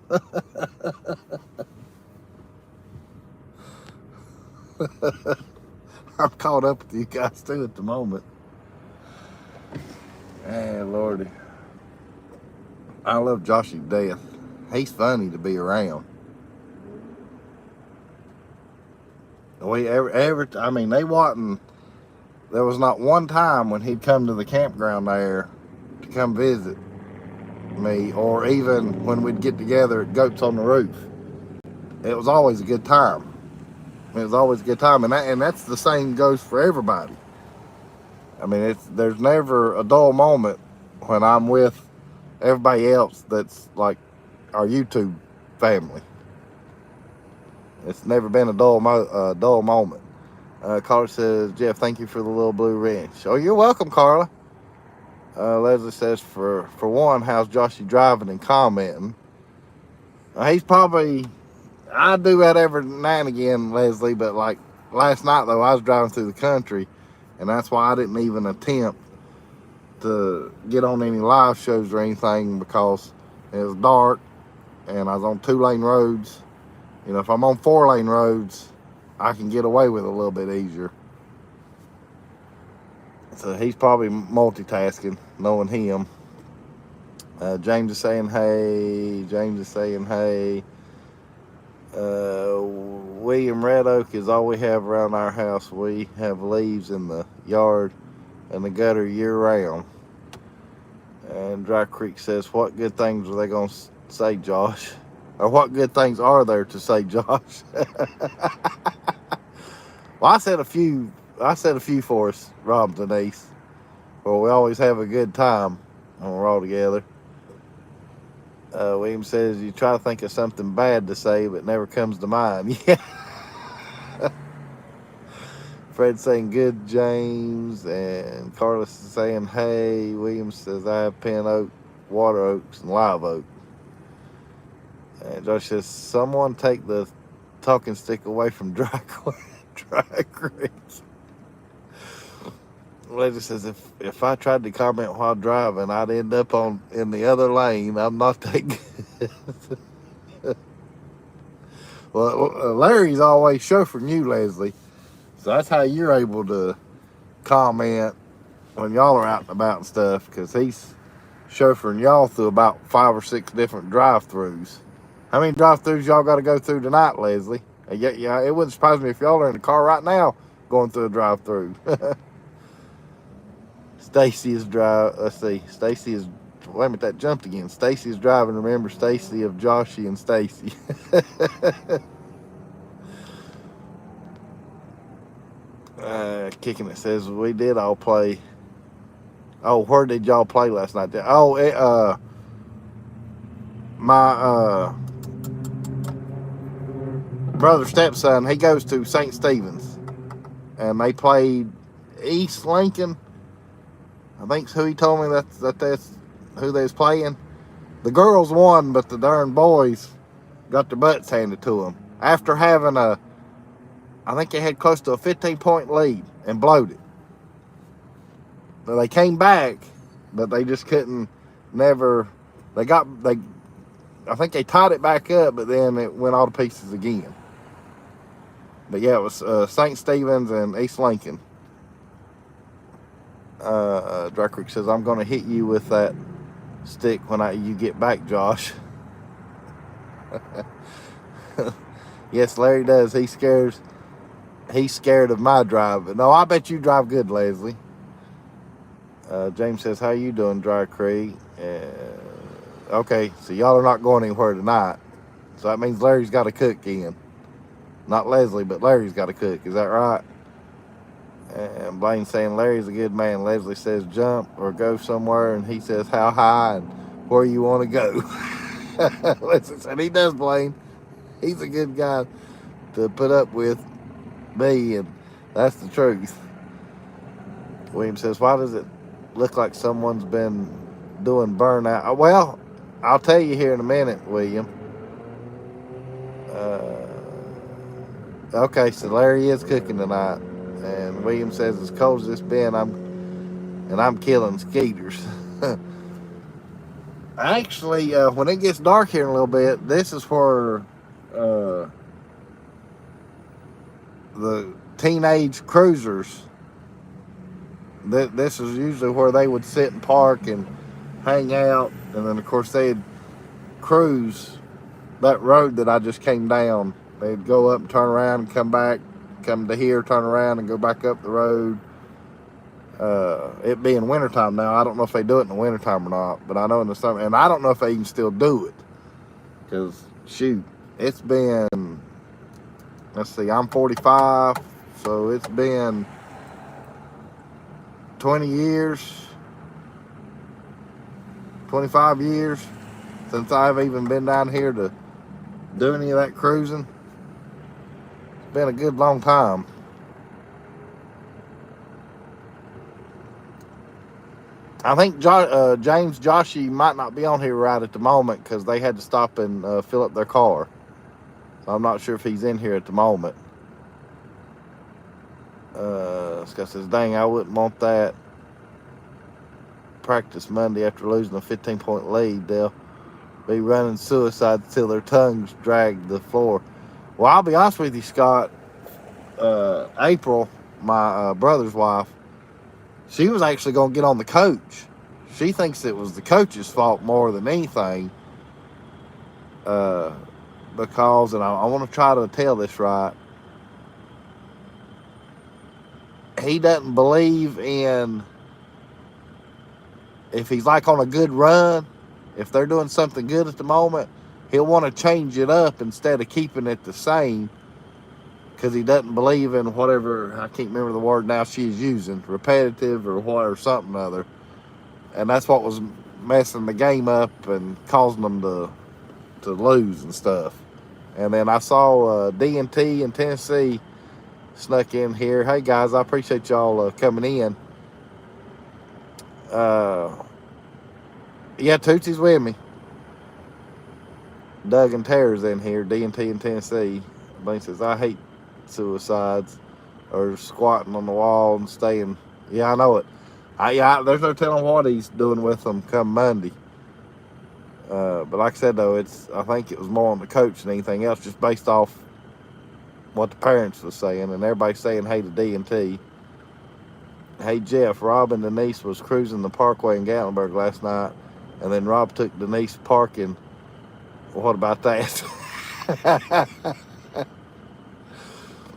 S1: I'm caught up with you guys too at the moment. Hey, Lordy. I love Joshy to death. He's funny to be around. They wasn't. There was not one time when he'd come to the campground there to come visit me, or even when we'd get together at Goats on the Roof. It was always a good time. It was always a good time, and that's the same goes for everybody. I mean, there's never a dull moment when I'm with everybody else that's like our YouTube family. It's never been a dull moment. Carla says, Jeff, thank you for the little blue wrench. Oh, you're welcome, Carla. Leslie says, for one, how's Joshy driving and commenting? He's probably, I do that every now and again, Leslie, but like last night, though, I was driving through the country, and that's why I didn't even attempt to get on any live shows or anything, because it was dark, and I was on 2-lane roads. You know, if I'm on 4-lane roads, I can get away with it a little bit easier. So he's probably multitasking, knowing him. James is saying hey. James is saying hey. William, Red Oak is all we have around our house. We have leaves in the yard and the gutter year round. And Dry Creek says, what good things are they going to say, Josh? Or what good things are there to say, Josh? Well, I said a few for us, Rob and Denise. Well, we always have a good time when we're all together. William says, you try to think of something bad to say, but it never comes to mind. Yeah. Fred saying good, James. And Carlos is saying, hey. William says, I have pin oak, water oaks, and live oak. And Josh says, someone take the talking stick away from Dry Creek. Lady says, if I tried to comment while driving, I'd end up in the other lane. I'm not that good. Well, Larry's always chauffeuring you, Leslie. So that's how you're able to comment when y'all are out and about and stuff, because he's chauffeuring y'all through about 5 or 6 different drive-thrus. How many drive-thrus y'all got to go through tonight, Leslie? Yeah, it wouldn't surprise me if y'all are in the car right now going through a drive-thru. Stacy is let's see. Stacy is, wait a minute, that jumped again. Stacy is driving. Remember Stacy of Joshy and Stacy. Kicking it says, we did all play. Oh, where did y'all play last night? Oh, my brother stepson, he goes to St. Stephen's, and they played East Lincoln. I think's who he told me that's who they was playing. The girls won, but the darn boys got their butts handed to them after having I think they had close to a 15-point lead and blowed it. So they came back, but they just couldn't. Never. They. I think they tied it back up, but then it went all to pieces again. But yeah, it was St. Stephen's and East Lincoln. Dry Creek says, I'm going to hit you with that stick when you get back, Josh. Yes, Larry does. He's scared of my drive. But no, I bet you drive good, Leslie. James says, how you doing, Dry Creek? Okay, so y'all are not going anywhere tonight. So that means Larry's got to cook in. Not Leslie, but Larry's got to cook. Is that right? And Blaine saying Larry's a good man. Leslie says jump or go somewhere, and he says how high and where you want to go. Listen, and he does, Blaine. He's a good guy to put up with me, and that's the truth. William says, why does it look like someone's been doing burnout? Well, I'll tell you here in a minute, William. Okay, so Larry is cooking tonight. And William says, as cold as it's been, I'm killing skeeters. Actually, when it gets dark here in a little bit, this is where the teenage cruisers, this is usually where they would sit and park and hang out. And then, of course, they'd cruise that road that I just came down. They'd go up and turn around and come back, come to here, turn around and go back up the road. It being wintertime now, I don't know if they do it in the wintertime or not, but I know in the summer, and I don't know if they even still do it. Because, shoot, it's been, let's see, I'm 45, so it's been 20 years, 25 years since I've even been down here to do any of that cruising. It's been a good long time. I think James Joshy might not be on here right at the moment because they had to stop and fill up their car. So I'm not sure if he's in here at the moment. Scott says, dang, I wouldn't want that practice Monday after losing a 15-point lead. They'll be running suicide till their tongues drag the floor. Well, I'll be honest with you, Scott. April, my brother's wife, she was actually going to get on the coach. She thinks it was the coach's fault more than anything. Because, and I want to try to tell this right, he doesn't believe in, if he's like on a good run, if they're doing something good at the moment, he'll want to change it up instead of keeping it the same. Because he doesn't believe in whatever, I can't remember the word now she's using, repetitive or whatever, something other. And that's what was messing the game up and causing them to lose and stuff. And then I saw D&T in Tennessee snuck in here. Hey guys, I appreciate y'all coming in. Yeah, Tootsie's with me. Doug and Tara's in here, D&T in Tennessee. Blaine says, I hate suicides or squatting on the wall and staying. Yeah, I know it. There's no telling what he's doing with them come Monday. But like I said, though, I think it was more on the coach than anything else, just based off what the parents were saying, and everybody's saying hey to D&T. Hey Jeff, Rob and Denise was cruising the Parkway in Gatlinburg last night, and then Rob took Denise parking. Well, what about that?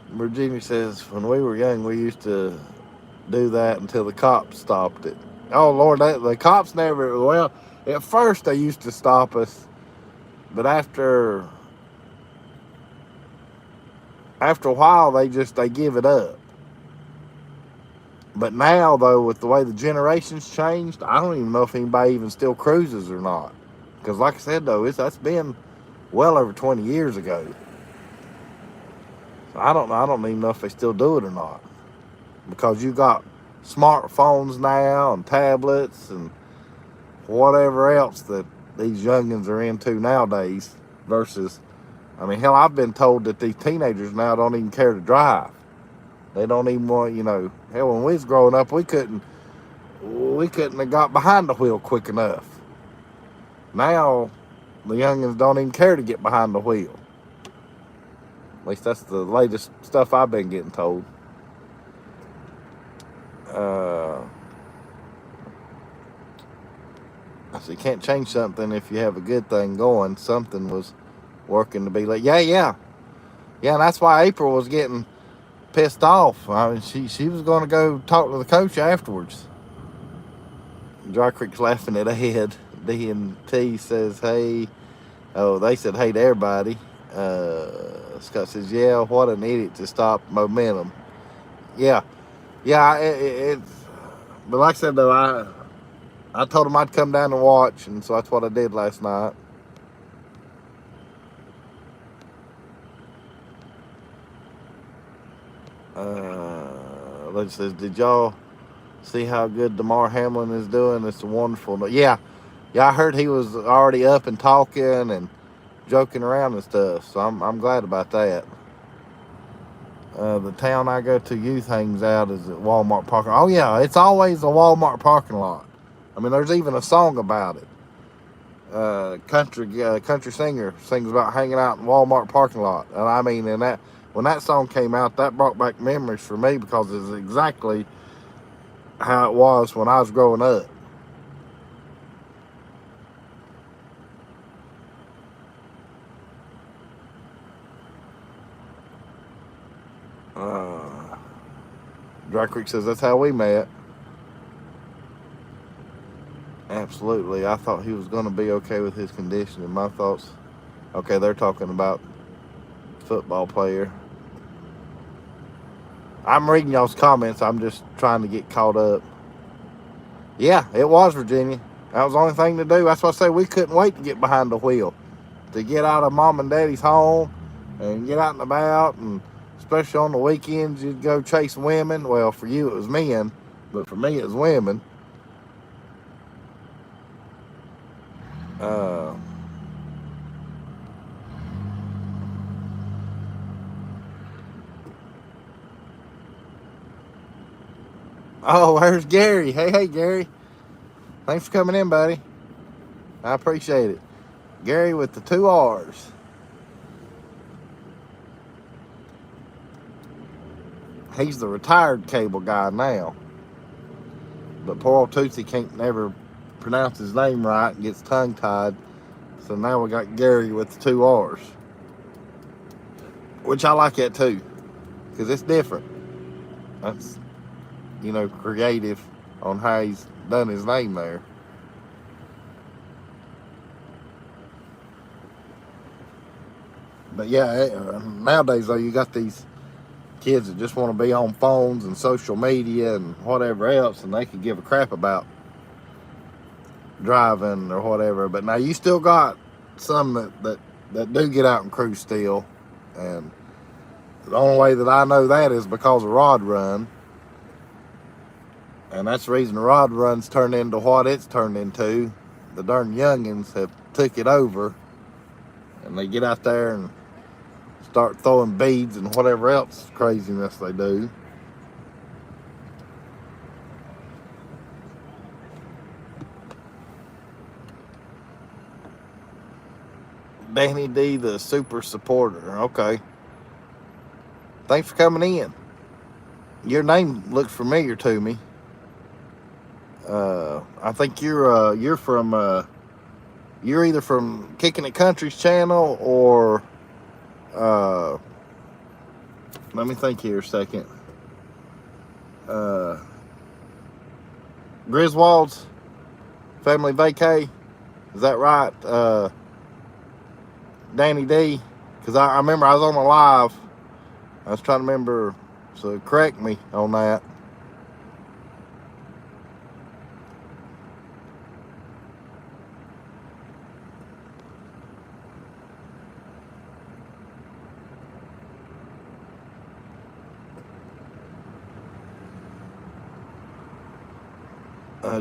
S1: Virginia says, when we were young, we used to do that until the cops stopped it. Oh, Lord, the cops never, well, at first they used to stop us, but after a while, they give it up. But now, though, with the way the generations changed, I don't even know if anybody even still cruises or not. Because like I said, though, that's been well over 20 years ago. I don't know. I don't even know if they still do it or not. Because you got smartphones now and tablets and whatever else that these youngins are into nowadays versus, I mean, hell, I've been told that these teenagers now don't even care to drive. They don't even want, hell, when we was growing up, we couldn't have got behind the wheel quick enough. Now, the youngins don't even care to get behind the wheel. At least that's the latest stuff I've been getting told. So you can't change something if you have a good thing going. Something was working to be like, yeah. And that's why April was getting pissed off. I mean, she was going to go talk to the coach afterwards. Dry Creek's laughing at Ed. D&T says, hey. Oh, they said hey to everybody. Scott says, yeah, what an idiot to stop momentum. Yeah, but like I said, though, I told him I'd come down and watch, and so that's what I did last night. Let's says, did y'all see how good DeMar Hamlin is doing? It's wonderful. Yeah, I heard he was already up and talking and joking around and stuff, so I'm glad about that. The town I go to, youth hangs out is at Walmart parking lot. Oh yeah, it's always a Walmart parking lot. I mean, there's even a song about it. Country singer sings about hanging out in Walmart parking lot, and I mean, when that song came out, that brought back memories for me because it's exactly how it was when I was growing up. Dry Creek says that's how we met. Absolutely. I thought he was going to be okay with his condition. And my thoughts, okay, they're talking about football player. I'm reading y'all's comments. I'm just trying to get caught up. Yeah, it was Virginia. That was the only thing to do. That's why I say we couldn't wait to get behind the wheel, to get out of mom and daddy's home and get out and about. And especially on the weekends, you'd go chase women. Well, for you it was men, but for me it was women. Oh, there's Gary. Hey, Gary. Thanks for coming in, buddy. I appreciate it. Gary with the 2 R's. He's the retired cable guy now. But poor old Tootsie can't never pronounce his name right and gets tongue-tied. So now we got Gary with the 2 R's. Which I like that too. Because it's different. That's, creative on how he's done his name there. But yeah, nowadays though, you got these kids that just want to be on phones and social media and whatever else, and they could give a crap about driving or whatever. But now you still got some that do get out and cruise still, and the only way that I know that is because of Rod Run. And that's the reason Rod Run's turned into what it's turned into. The darn youngins have took it over, and they get out there and start throwing beads and whatever else craziness they do. Danny D, the super supporter. Okay. Thanks for coming in. Your name looks familiar to me. I think you're from you're either from Kicking It Country's channel or let me think here a second. Griswold's Family Vacay. Is that right? Danny D? Because I remember I was on a live. I was trying to remember, so correct me on that.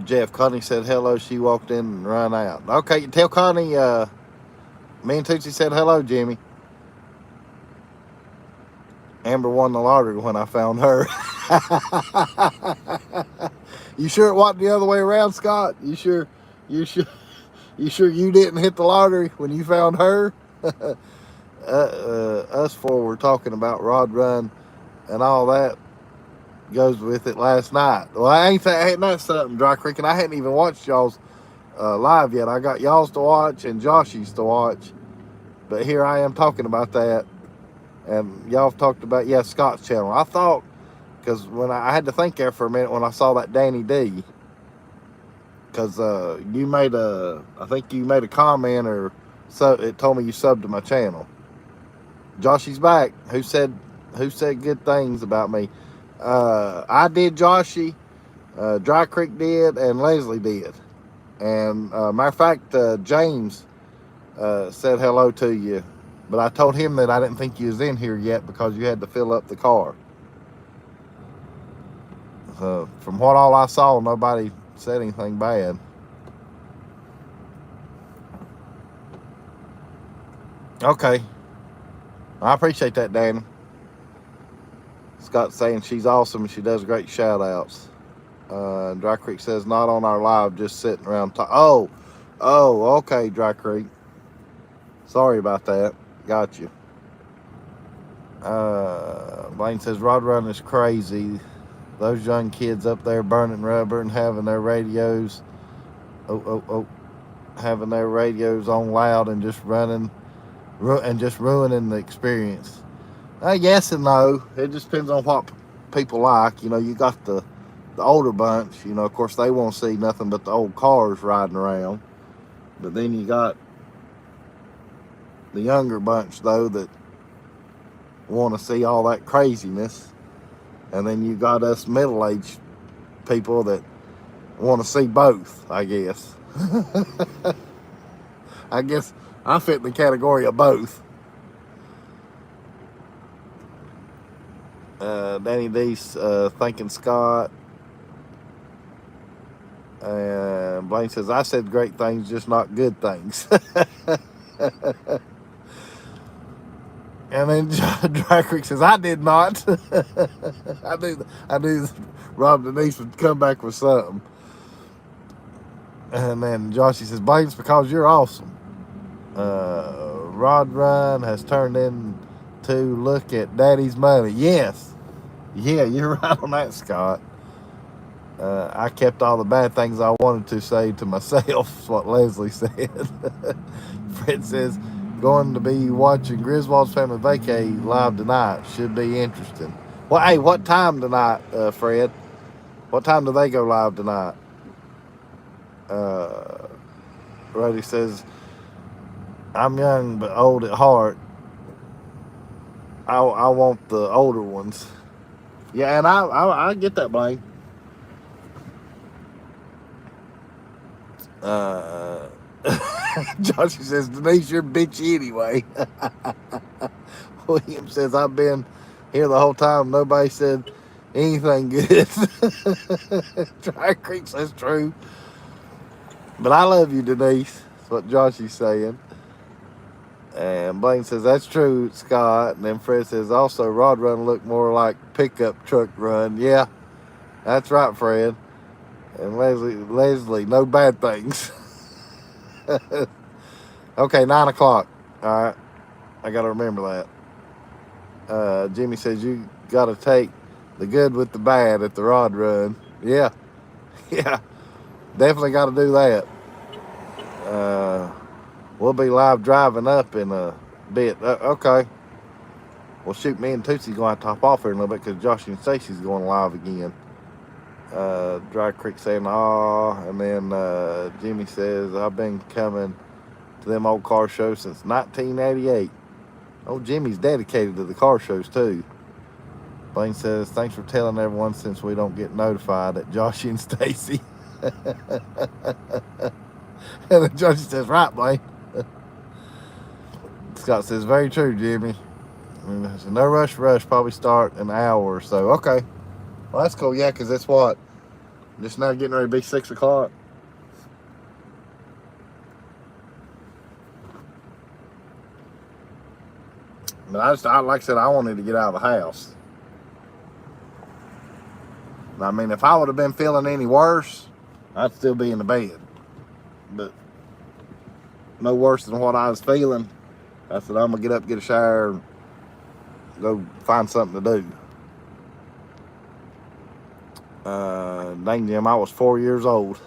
S1: Jeff, Connie said hello. She walked in and ran out. Okay, tell Connie, me and Tootsie said hello, Jimmy. Amber won the lottery when I found her. You sure it wasn't the other way around, Scott? You sure you didn't hit the lottery when you found her? Us four were talking about Rod Run and all that goes with it last night. Well, ain't that something, Dry Creek? And I hadn't even watched y'all's live yet. I got y'all's to watch and Joshy's to watch. But here I am talking about that. And y'all have talked about, Scott's channel. I thought, because when I had to think there for a minute when I saw that Danny D, because you made I think you made a comment or so it told me you subbed to my channel. Joshy's back. Who said good things about me? I did, Joshy, Dry Creek did, and Leslie did. And matter of fact, James said hello to you. But I told him that I didn't think you was in here yet because you had to fill up the car. From what all I saw, nobody said anything bad. Okay. I appreciate that, Danny. Scott's saying she's awesome and she does great shout outs. Dry Creek says not on our live, just sitting around oh, okay, Dry Creek. Sorry about that. Got you. Blaine says Rod Run is crazy. Those young kids up there burning rubber and having their radios having their radios on loud and just running and just ruining the experience. Yes and no. It just depends on what people like. You know, you got the older bunch, you know, of course they won't see nothing but the old cars riding around. But then you got the younger bunch, though, that want to see all that craziness. And then you got us middle-aged people that want to see both, I guess. I guess I fit in the category of both. Danny D's thanking Scott. And Blaine says, I said great things, just not good things. And then Dry Creek says, I did not. I knew Rob Denise would come back with something. And then Joshy says, Blaine's because you're awesome. Rod Run has turned into look at Daddy's money. Yes. Yeah, you're right on that, Scott. I kept all the bad things I wanted to say to myself, is what Leslie said. Fred says, going to be watching Griswold's Family Vacay live tonight. Should be interesting. Well, hey, what time tonight, Fred? What time do they go live tonight? Rody says, I'm young but old at heart. I want the older ones. Yeah, and I get that, Blaine. Joshy says, Denise, you're bitchy anyway. William says, I've been here the whole time. Nobody said anything good. Dry Creek says true. But I love you, Denise. That's what Joshy's saying. And Blaine says, that's true, Scott. And then Fred says, also, Rod Run looked more like pickup truck run. Yeah, that's right, Fred. And Leslie, no bad things. Okay, 9 o'clock. All right. I got to remember that. Jimmy says, you got to take the good with the bad at the Rod Run. Yeah. Yeah. Definitely got to do that. We'll be live driving up in a bit. Okay. Well, shoot, me and Tootsie's going to top off here in a little bit because Josh and Stacy's going live again. Dry Creek saying, and then Jimmy says, I've been coming to them old car shows since 1988. Old Jimmy's dedicated to the car shows, too. Blaine says, thanks for telling everyone since we don't get notified at Josh and Stacy. And then Josh says, right, Blaine. Scott says, very true, Jimmy. So no rush, probably start an hour or so. Okay. Well, that's cool, yeah, because it's what? Just now getting ready to be 6 o'clock. But like I said, I wanted to get out of the house. I mean, if I would have been feeling any worse, I'd still be in the bed. But no worse than what I was feeling. I said, I'm going to get up, get a shower, and go find something to do. Dang, Jim, I was 4 years old.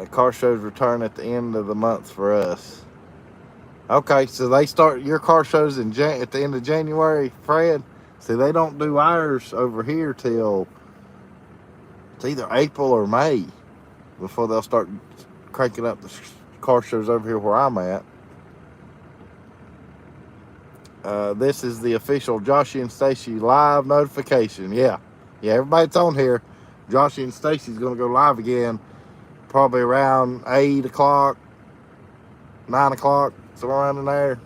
S1: Car shows return at the end of the month for us. Okay, so they start your car shows at the end of January, Fred. See, they don't do ours over here till it's either April or May before they'll start cranking up the car shows over here where I'm at. This is the official Joshy and Stacy live notification. Yeah, everybody's on here. Joshy and Stacy's going to go live again probably around 8 o'clock, 9 o'clock, somewhere around in there.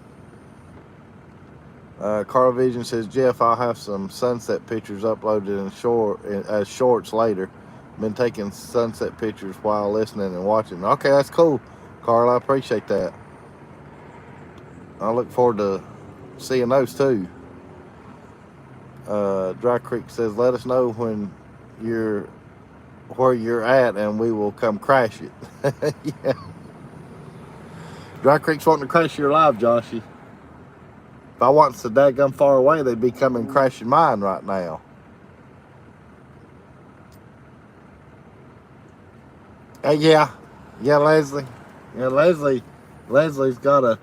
S1: Carl Vision says, Jeff, I'll have some sunset pictures uploaded as shorts later. Been taking sunset pictures while listening and watching. Okay, that's cool, Carl. I appreciate that. I look forward to seeing those too. Dry Creek says, let us know when where you're at and we will come crash it. Yeah. Dry Creek's wanting to crash your live, Joshy. If I wasn't so daggum far away, they'd be coming crashing mine right now. Yeah, Leslie. Yeah, Leslie's got a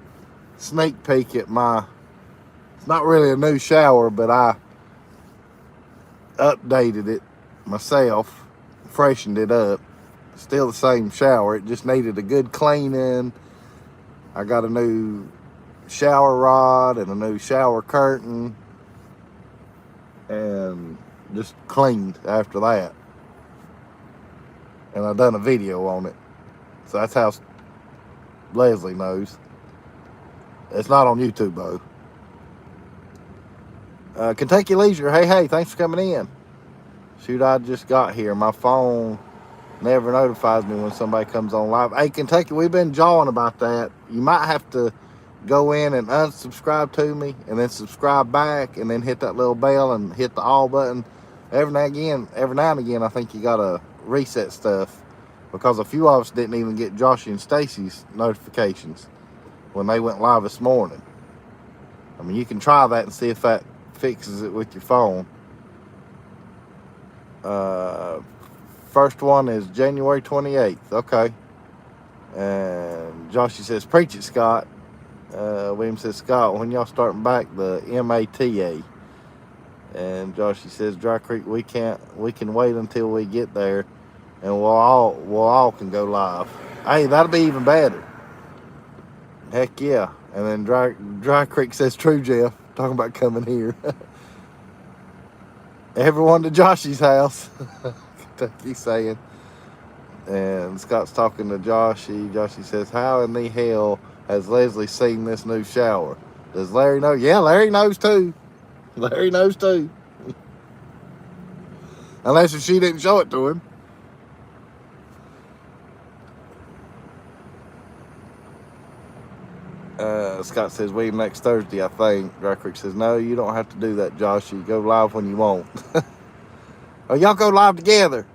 S1: sneak peek at my, it's not really a new shower, but I updated it myself, freshened it up. Still the same shower, it just needed a good cleaning. I got a new shower rod and a new shower curtain and just cleaned after that. And I done a video on it. So that's how Leslie knows. It's not on YouTube though. Kentucky Leisure, hey, thanks for coming in. Shoot, I just got here. My phone never notifies me when somebody comes on live. Hey, Kentucky, we've been jawing about that. You might have to go in and unsubscribe to me and then subscribe back and then hit that little bell and hit the all button. Every now and again, I think you gotta reset stuff because a few of us didn't even get Joshy and Stacy's notifications when they went live this morning. I mean, you can try that and see if that fixes it with your phone. First one is January 28th. Okay. And Joshy says, preach it, Scott. William says, Scott, when y'all starting back the MATA? And Joshy says, Dry Creek, we can wait until we get there and we'll all can go live. Hey, that'll be even better. Heck yeah. And then Dry Creek says, true, Jeff, talking about coming here. Everyone to Joshy's house. Kentucky saying. And Scott's talking to Joshy. Joshy says, how in the hell has Leslie seen this new shower? Does Larry know? Yeah, Larry knows too. Larry knows too. Unless she didn't show it to him. Scott says, William, next Thursday, I think. Dry Creek says, no, you don't have to do that, Josh. You go live when you want. Oh, y'all go live together.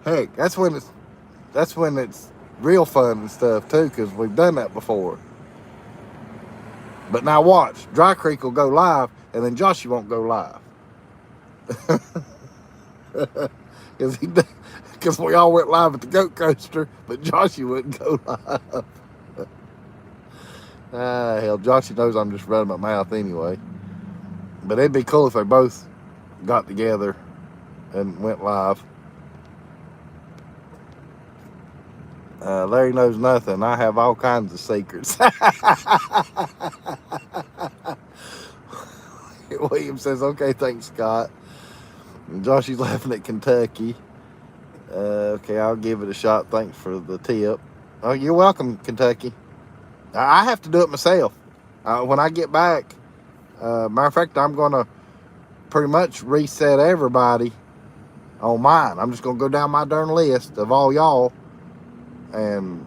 S1: Heck, that's when it's real fun and stuff, too, because we've done that before. But now watch. Dry Creek will go live, and then Joshy won't go live. Because we all went live at the goat coaster, but Joshy wouldn't go live. Hell, Joshy knows I'm just running my mouth anyway. But it'd be cool if they both got together and went live. Larry knows nothing. I have all kinds of secrets. William says, okay, thanks, Scott. And Joshy's laughing at Kentucky. Okay, I'll give it a shot. Thanks for the tip. Oh, you're welcome, Kentucky. I have to do it myself. When I get back, matter of fact, I'm going to pretty much reset everybody on mine. I'm just going to go down my darn list of all y'all and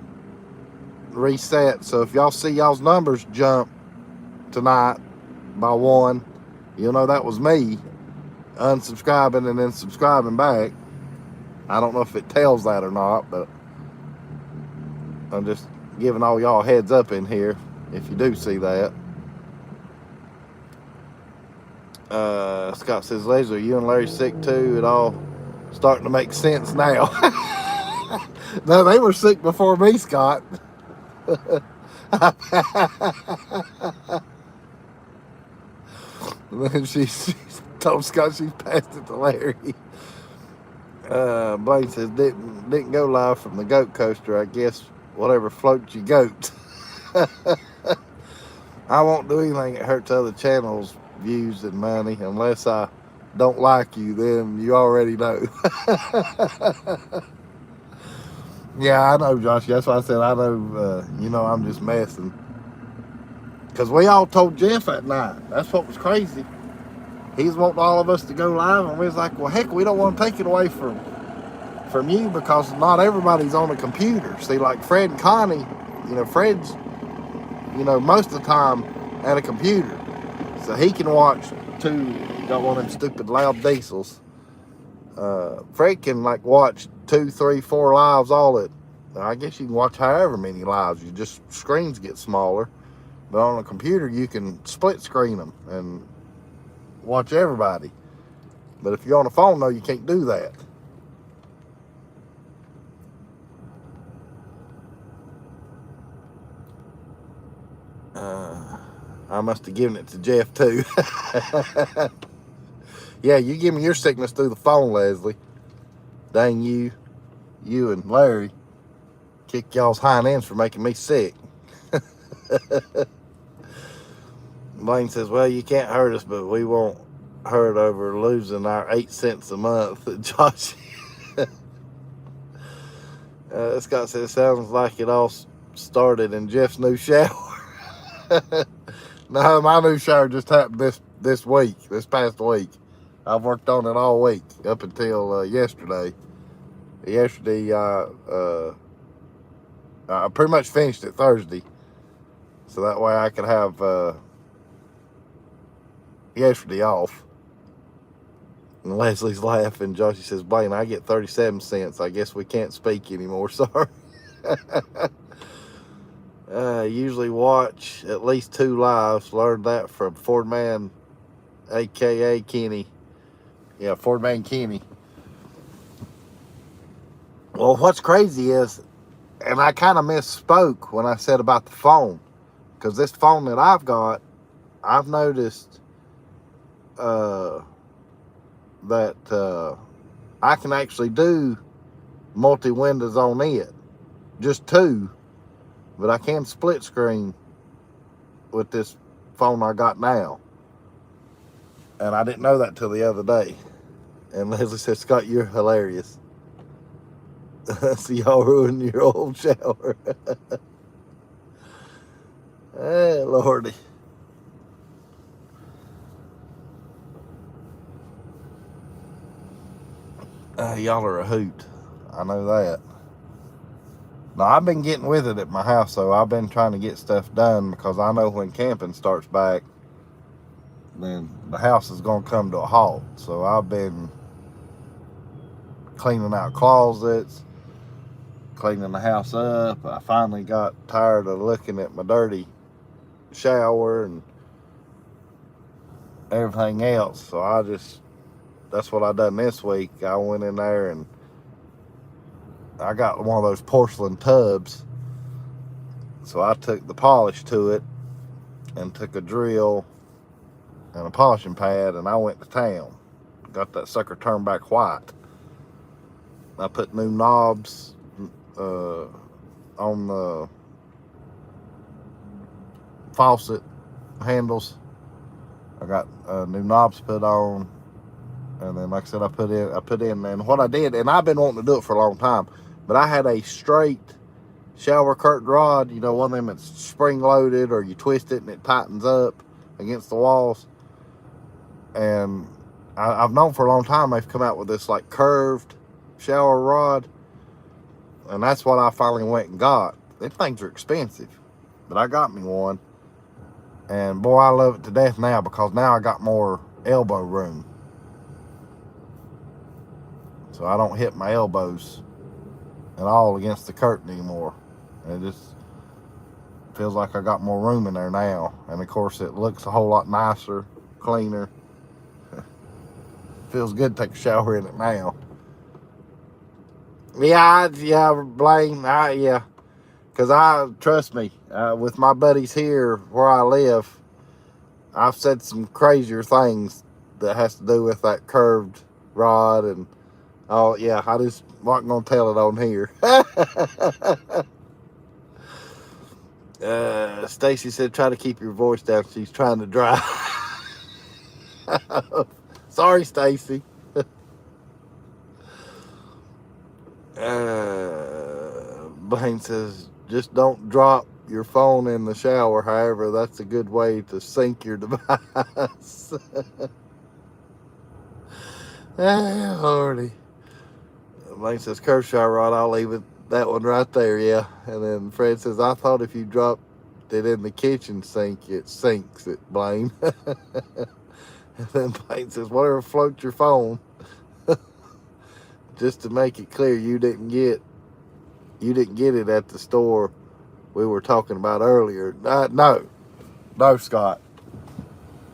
S1: reset. So if y'all see y'all's numbers jump tonight by one, you'll know that was me unsubscribing and then subscribing back. I don't know if it tells that or not, but I'm just giving all y'all heads up in here if you do see that. Scott says, Leslie, are you and Larry sick too? It all starting to make sense now. No, they were sick before me, Scott. Then she told Scott she passed it to Larry. Blaine says, didn't go live from the goat coaster. I guess whatever floats your goat. I won't do anything that hurts other channels' views and money unless I don't like you. Then you already know. Yeah, I know, Josh. That's why I said I know. I'm just messing. Because we all told Jeff at night. That's what was crazy. He's wanting all of us to go live, and we was like, well, heck, we don't want to take it away from you because not everybody's on a computer. See, like Fred and Connie, Fred's, most of the time at a computer. So he can watch got one of them stupid loud diesels. Fred can watch 2, 3, 4 lives all at, I guess you can watch however many lives. You just, screens get smaller. But on a computer, you can split screen them and watch everybody. But if you're on a phone, though, you can't do that. I must have given it to Jeff, too. Yeah, you give me your sickness through the phone, Leslie. Dang you and Larry kick y'all's hind ends for making me sick. Blaine says, well, you can't hurt us, but we won't hurt over losing our 8 cents a month. Josh. Scott says, sounds like it all started in Jeff's new shower. No, my new shower just happened this past week. I've worked on it all week up until yesterday. Yesterday, I pretty much finished it Thursday. So that way I could have yesterday off. And Leslie's laughing. Josie says, Blaine, I get 37 cents. I guess we can't speak anymore. Sorry. Usually watch at least 2 lives. Learned that from Ford Man, a.k.a. Kenny. Yeah, Ford Man Kenny. Well, what's crazy is, and I kind of misspoke when I said about the phone. Because this phone that I've got, I've noticed that I can actually do multi-windows on it. Just 2. But I can split screen with this phone I got now. And I didn't know that till the other day. And Leslie said, Scott, you're hilarious. So y'all ruined your old shower. Hey, Lordy. Y'all are a hoot. I know that. Now, I've been getting with it at my house, though. I've been trying to get stuff done because I know when camping starts back, then the house is going to come to a halt. So I've been cleaning out closets, cleaning the house up. I finally got tired of looking at my dirty shower and everything else. So that's what I done this week. I went in there and I got one of those porcelain tubs. So I took the polish to it and took a drill and a polishing pad and I went to town. Got that sucker turned back white. I put new knobs on the faucet handles. I got new knobs put on. And then, like I said, I put in, and what I did, and I've been wanting to do it for a long time, but I had a straight shower curtain rod, one of them that's spring loaded, or you twist it and it tightens up against the walls. And I've known for a long time they've come out with this like curved shower rod, and that's what I finally went and got. Them things are expensive, but I got me one, and boy, I love it to death now because now I got more elbow room, so I don't hit my elbows at all against the curtain anymore. And it just feels like I got more room in there now, and of course it looks a whole lot nicer, cleaner. Feels good to take a shower in it now. Yeah, Blaine, yeah. Because trust me, with my buddies here where I live, I've said some crazier things that has to do with that curved rod. And, oh, yeah, I just wasn't going to tell it on here. Stacy said, try to keep your voice down. She's trying to drive. Sorry, Stacy. Blaine says, just don't drop your phone in the shower. However, that's a good way to sync your device. Lordy. Blaine says, curve shower rod, I'll leave it. That one right there, yeah. And then Fred says, I thought if you dropped it in the kitchen sink, it sinks it, Blaine. And then Blaine says, whatever floats your phone. Just to make it clear, you didn't get it at the store we were talking about earlier. No, Scott.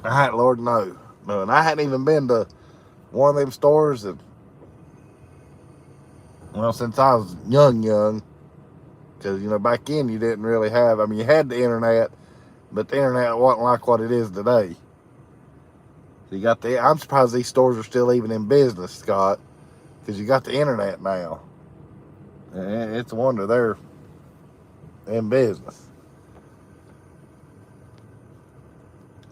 S1: Lord, no. And I hadn't even been to one of them stores, and well, since I was young, because back then you didn't really have. I mean, you had the internet, but the internet wasn't like what it is today. So you got I'm surprised these stores are still even in business, Scott, because you got the internet now. It's a wonder they're in business.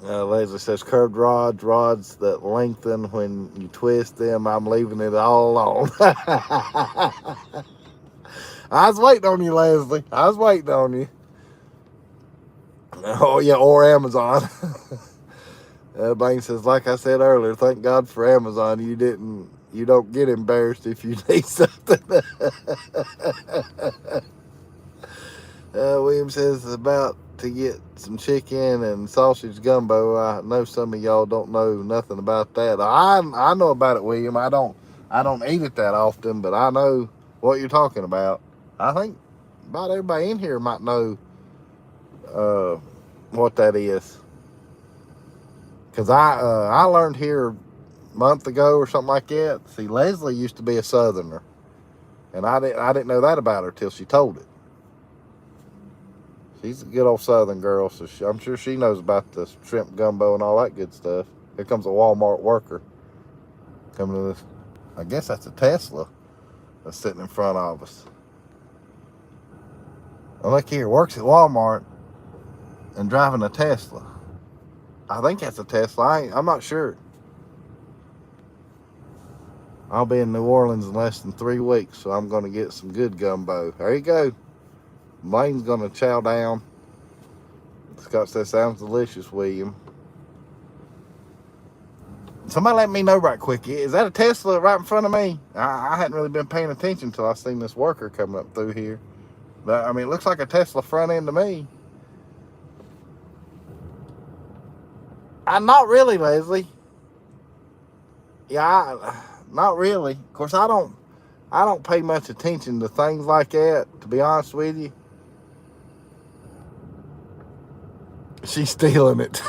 S1: Leslie says, curved rods that lengthen when you twist them. I'm leaving it all alone. I was waiting on you, Leslie. I was waiting on you. Oh, yeah, or Amazon. Blaine says, like I said earlier, thank God for Amazon. You don't get embarrassed if you need something. William says, about to get some chicken and sausage gumbo. I know some of y'all don't know nothing about that. I know about it, William. I don't eat it that often, but I know what you're talking about. I think about everybody in here might know what that is. Because I learned here a month ago or something like that. See, Leslie used to be a Southerner, and I didn't know that about her till she told it. She's a good old Southern girl, so I'm sure she knows about the shrimp gumbo and all that good stuff. Here comes a Walmart worker coming to this. I guess that's a Tesla that's sitting in front of us. Well, look here, works at Walmart and driving a Tesla. I think that's a Tesla. I'm not sure. I'll be in New Orleans in less than 3 weeks, so I'm going to get some good gumbo. There you go. Blaine's going to chow down. Scott says, sounds delicious, William. Somebody let me know right quick. Is that a Tesla right in front of me? I hadn't really been paying attention until I seen this worker coming up through here. But, I mean, it looks like a Tesla front end to me. Not really, Leslie. Yeah, not really. Of course, I don't pay much attention to things like that, to be honest with you. She's stealing it.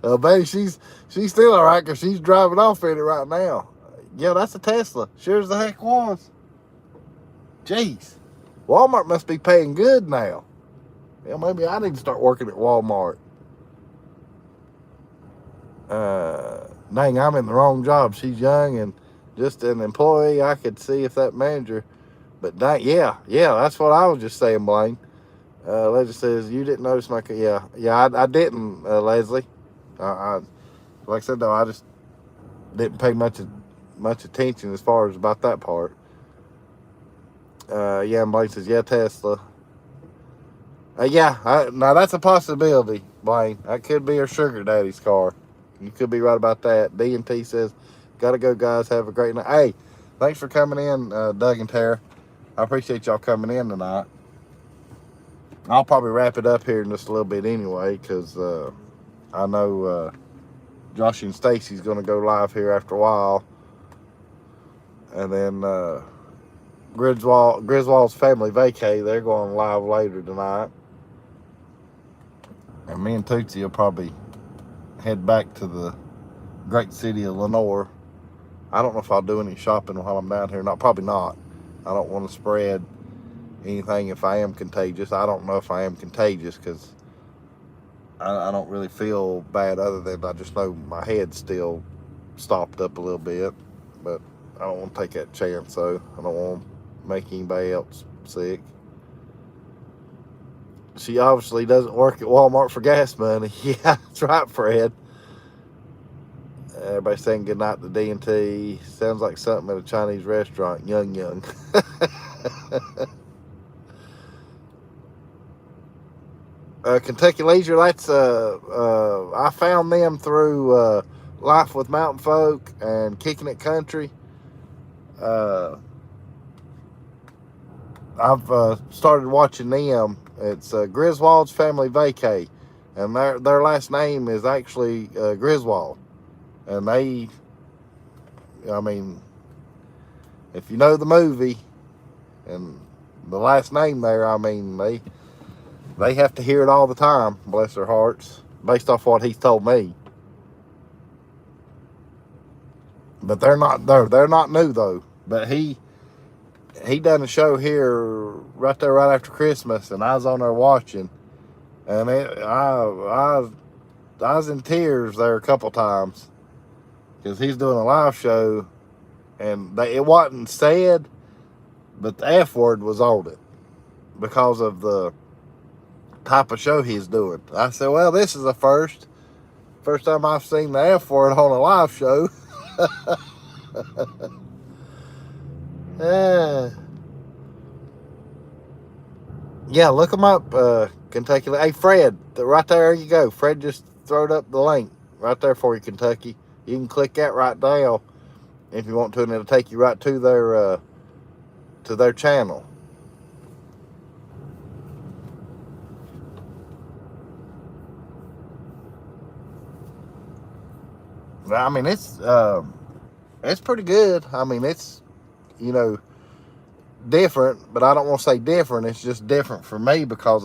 S1: Baby, she's still all right because she's driving off in it right now. Yeah, that's a Tesla. Sure as the heck was. Jeez. Walmart must be paying good now. Yeah, maybe I need to start working at Walmart. Dang, I'm in the wrong job. She's young and just an employee. I could see if that manager. But dang, yeah, that's what I was just saying, Blaine. Leslie says, you didn't notice my... Yeah, I didn't, Leslie. Like I said, though, I just didn't pay much attention as far as about that part. Yeah, and Blaine says, yeah, Tesla. Now that's a possibility, Blaine. That could be her sugar daddy's car. You could be right about that. D&T says, gotta go, guys. Have a great night. Hey, thanks for coming in, Doug and Tara. I appreciate y'all coming in tonight. I'll probably wrap it up here in just a little bit anyway, because I know Josh and Stacy's going to go live here after a while. And then Griswold's Family Vacay, they're going live later tonight. And me and Tootsie will probably head back to the great city of Lenore. I don't know if I'll do any shopping while I'm down here. Not, probably not. I don't want to spread anything if I am contagious. I don't know if I am contagious because I don't really feel bad, other than I just know my head's still stopped up a little bit. But I don't want to take that chance, so I don't want to make anybody else sick. She obviously doesn't work at Walmart for gas money. Yeah, that's right, Fred. Everybody saying goodnight to D&T. Sounds like something at a Chinese restaurant. Young. Kentucky Leisure, that's I found them through Life with Mountain Folk and Kicking It Country. I've started watching them. It's Griswold's Family Vacay, and their last name is actually Griswold. And they, I mean, if you know the movie and the last name there, I mean, they have to hear it all the time, bless their hearts, based off what he's told me. But they're not new though. But he done a show here right after Christmas, and I was on there watching, and I was in tears there a couple times, because he's doing a live show, and it wasn't said, but the F word was on it because of the type of show he's doing. I said, well, this is a first time I've seen the F word on a live show. Yeah, look them up, Kentucky. Hey, Fred, right there you go. Fred just throwed up the link right there for you, Kentucky. You can click that right now if you want to, and it'll take you right to their channel. I mean, it's pretty good. I mean, it's, different, but I don't want to say different. It's just different for me because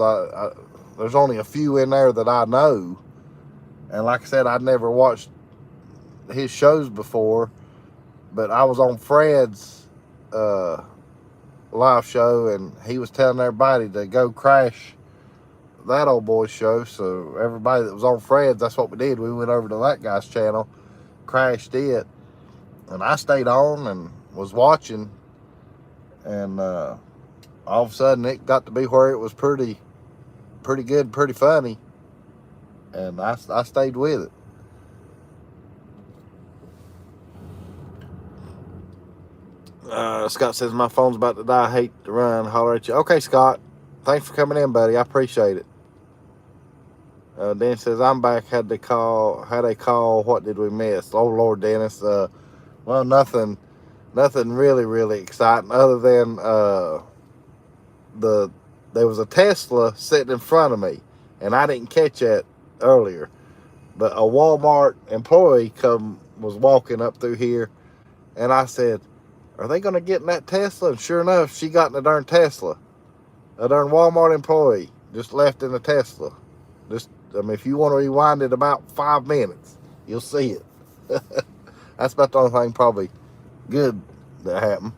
S1: there's only a few in there that I know. And like I said, I'd never watched his shows before, but I was on Fred's live show, and he was telling everybody to go crash that old boy's show. So everybody that was on Fred's, that's what we did. We went over to that guy's channel, crashed it, and I stayed on and was watching, and all of a sudden it got to be where it was pretty good, pretty funny, and I stayed with it. Scott says, my phone's about to die. I hate to run. Holler at you. Okay, Scott. Thanks for coming in, buddy. I appreciate it. Dennis says, I'm back. Had a call. What did we miss? Oh, Lord, Dennis. Well, nothing really, really exciting other than there was a Tesla sitting in front of me, and I didn't catch that earlier. But a Walmart employee was walking up through here, and I said, are they going to get in that Tesla? And sure enough, she got in the darn Tesla. A darn Walmart employee just left in the Tesla. If you want to rewind it about 5 minutes, you'll see it. That's about the only thing probably good that happened.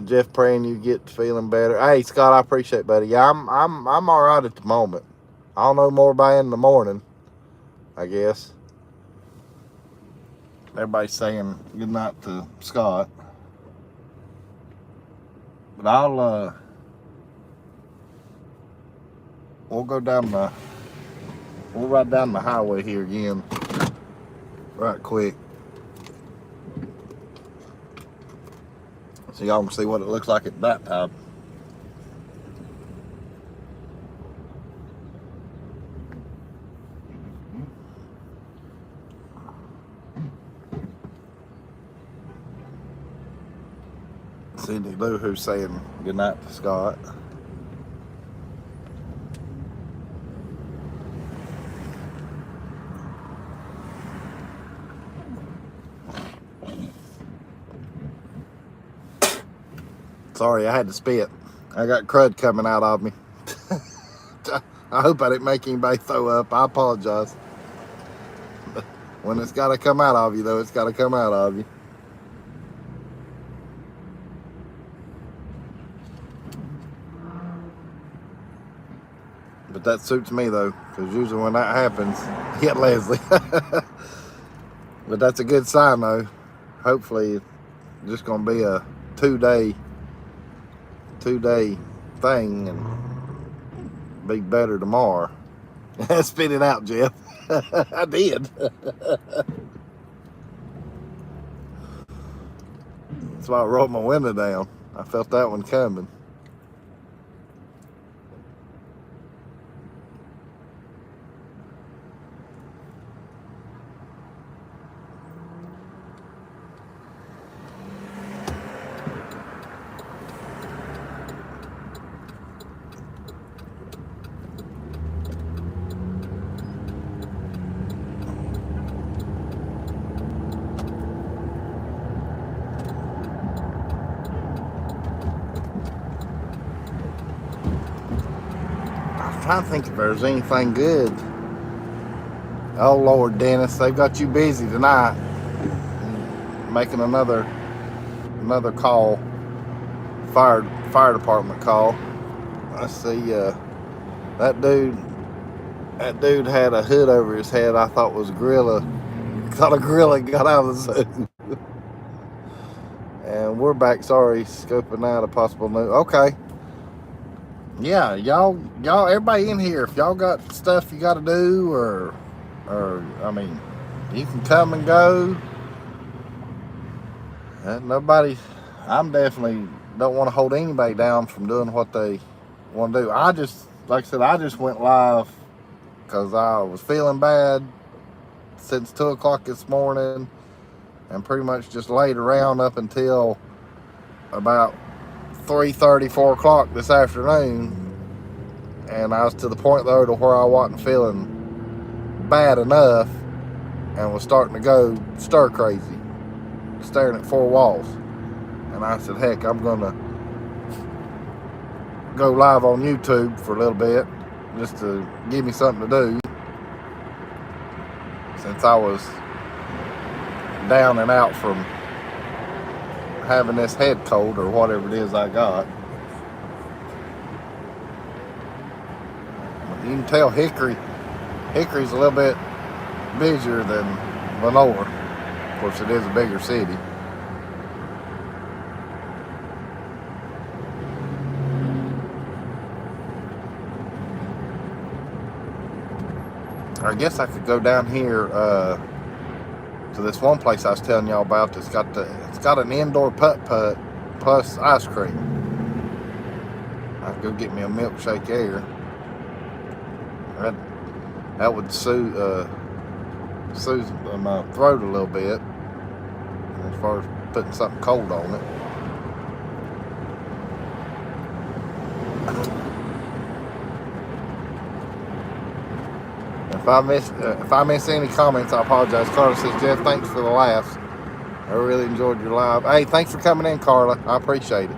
S1: Jeff, praying you get feeling better. Hey, Scott, I appreciate it, buddy. Yeah, I'm all right at the moment. I'll know more by in the morning, I guess. Everybody's saying good night to Scott. But we'll ride down the highway here again right quick, so y'all can see what it looks like at that time. Cindy Lou who's saying goodnight to Scott. Sorry, I had to spit. I got crud coming out of me. I hope I didn't make anybody throw up. I apologize. When it's got to come out of you, though, it's got to come out of you. But that suits me, though, because usually when that happens, hit Leslie. But that's a good sign, though. Hopefully, it's just going to be a two-day thing and be better tomorrow. Spit it out, Jeff. I did. That's why I rolled my window down. I felt that one coming. Trying to think if there's anything good. Oh Lord, Dennis, they've got you busy tonight. Making another call. Fire department call. I see that dude had a hood over his head. I thought was a gorilla. Thought a gorilla got out of the zoo. And we're back. Sorry, scoping out a possible new. Okay. Yeah, y'all, everybody in here, if y'all got stuff you got to do, or I mean, you can come and go. Nobody, I'm definitely don't want to hold anybody down from doing what they want to do. I just, like I said, I just went live because I was feeling bad since 2 o'clock this morning, and pretty much just laid around up until about 3:30, 4 o'clock this afternoon, and I was to the point though to where I wasn't feeling bad enough and was starting to go stir crazy, staring at four walls. And I said, heck, I'm gonna go live on YouTube for a little bit just to give me something to do, since I was down and out from having this head cold or whatever it is I got. You can tell Hickory's a little bit busier than Lenoir. Of course, it is a bigger city. I guess I could go down here to this one place I was telling y'all about. It's got an indoor putt-putt plus ice cream. I could go get me a milkshake there. That would soothe my throat a little bit, as far as putting something cold on it. If I miss any comments, I apologize. Carla says, Jeff, thanks for the laughs. I really enjoyed your live. Hey, thanks for coming in, Carla. I appreciate it.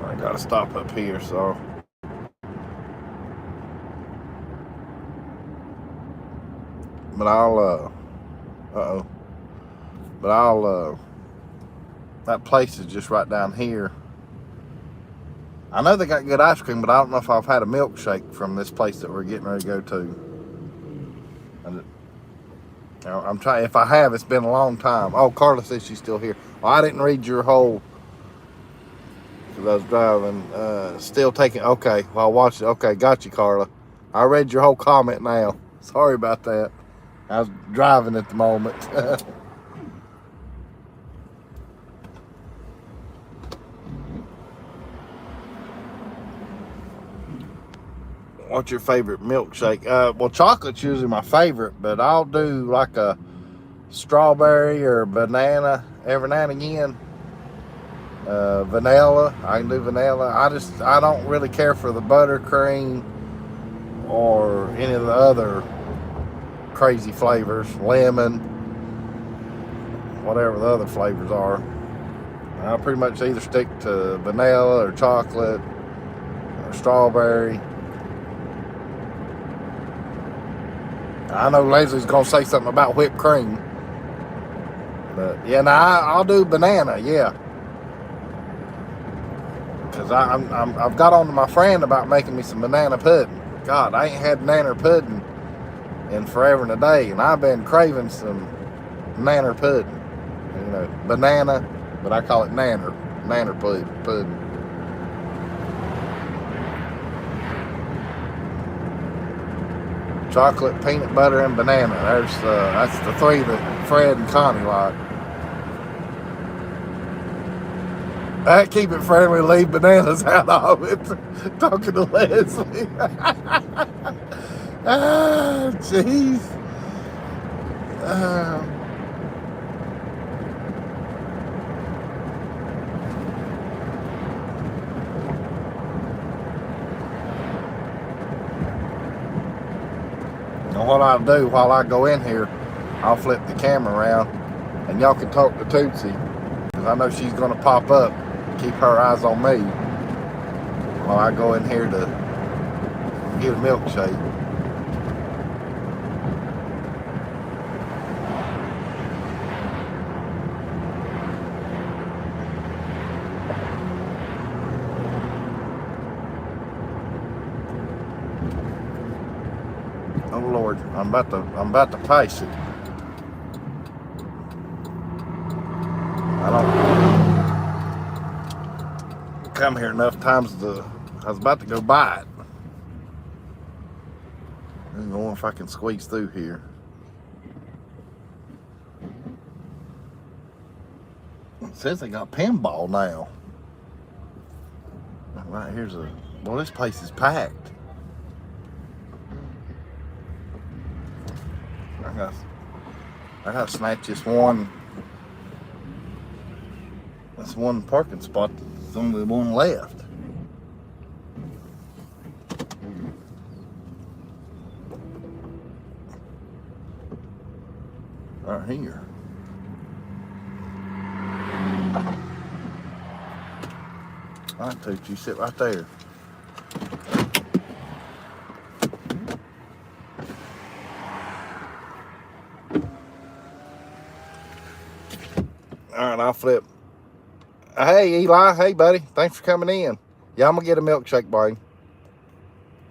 S1: I gotta stop up here, so. But that place is just right down here. I know they got good ice cream, but I don't know if I've had a milkshake from this place that we're getting ready to go to. I'm trying. If I have, it's been a long time. Oh, Carla says she's still here. Well, I didn't read your whole, because I was driving. Still taking. Okay, well, I watched it. Okay, got you, Carla. I read your whole comment now. Sorry about that. I was driving at the moment. What's your favorite milkshake? Well, chocolate's usually my favorite, but I'll do like a strawberry or banana every now and again. Vanilla, I can do vanilla. I don't really care for the buttercream or any of the other crazy flavors, lemon, whatever the other flavors are. I pretty much either stick to vanilla or chocolate or strawberry. I know Leslie's gonna say something about whipped cream, but yeah, now I'll do banana, yeah. Cause I've got on to my friend about making me some banana pudding. God, I ain't had banana pudding in forever and a day, and I've been craving some nanner pudding. You know, banana, but I call it nanner pudding. Chocolate, peanut butter, and banana. That's the three that Fred and Connie like. I keep it friendly, leave bananas out of it. Talking to Leslie. Ah, jeez. And what I'll do while I go in here, I'll flip the camera around and y'all can talk to Tootsie, because I know she's going to pop up. Keep her eyes on me while I go in here to get a milkshake. Oh Lord, I'm about to pace it. I don't come here enough times I was about to go buy it. I don't know if I can squeeze through here. It says they got pinball now. Right here's well, this place is packed. I gotta snatch this one. That's one parking spot. There's only one left. Right here. All right, Toots, you sit right there. All right, I'll flip. Hey, Eli. Hey, buddy. Thanks for coming in. Yeah, I'm going to get a milkshake, buddy.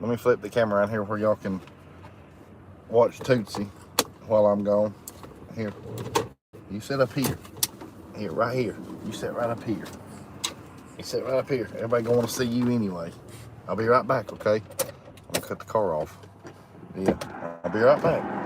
S1: Let me flip the camera around here where y'all can watch Tootsie while I'm gone. Here. You sit up here. Here, right here. You sit right up here. You sit right up here. Everybody going to want to see you anyway. I'll be right back, okay? I'm going to cut the car off. Yeah, I'll be right back.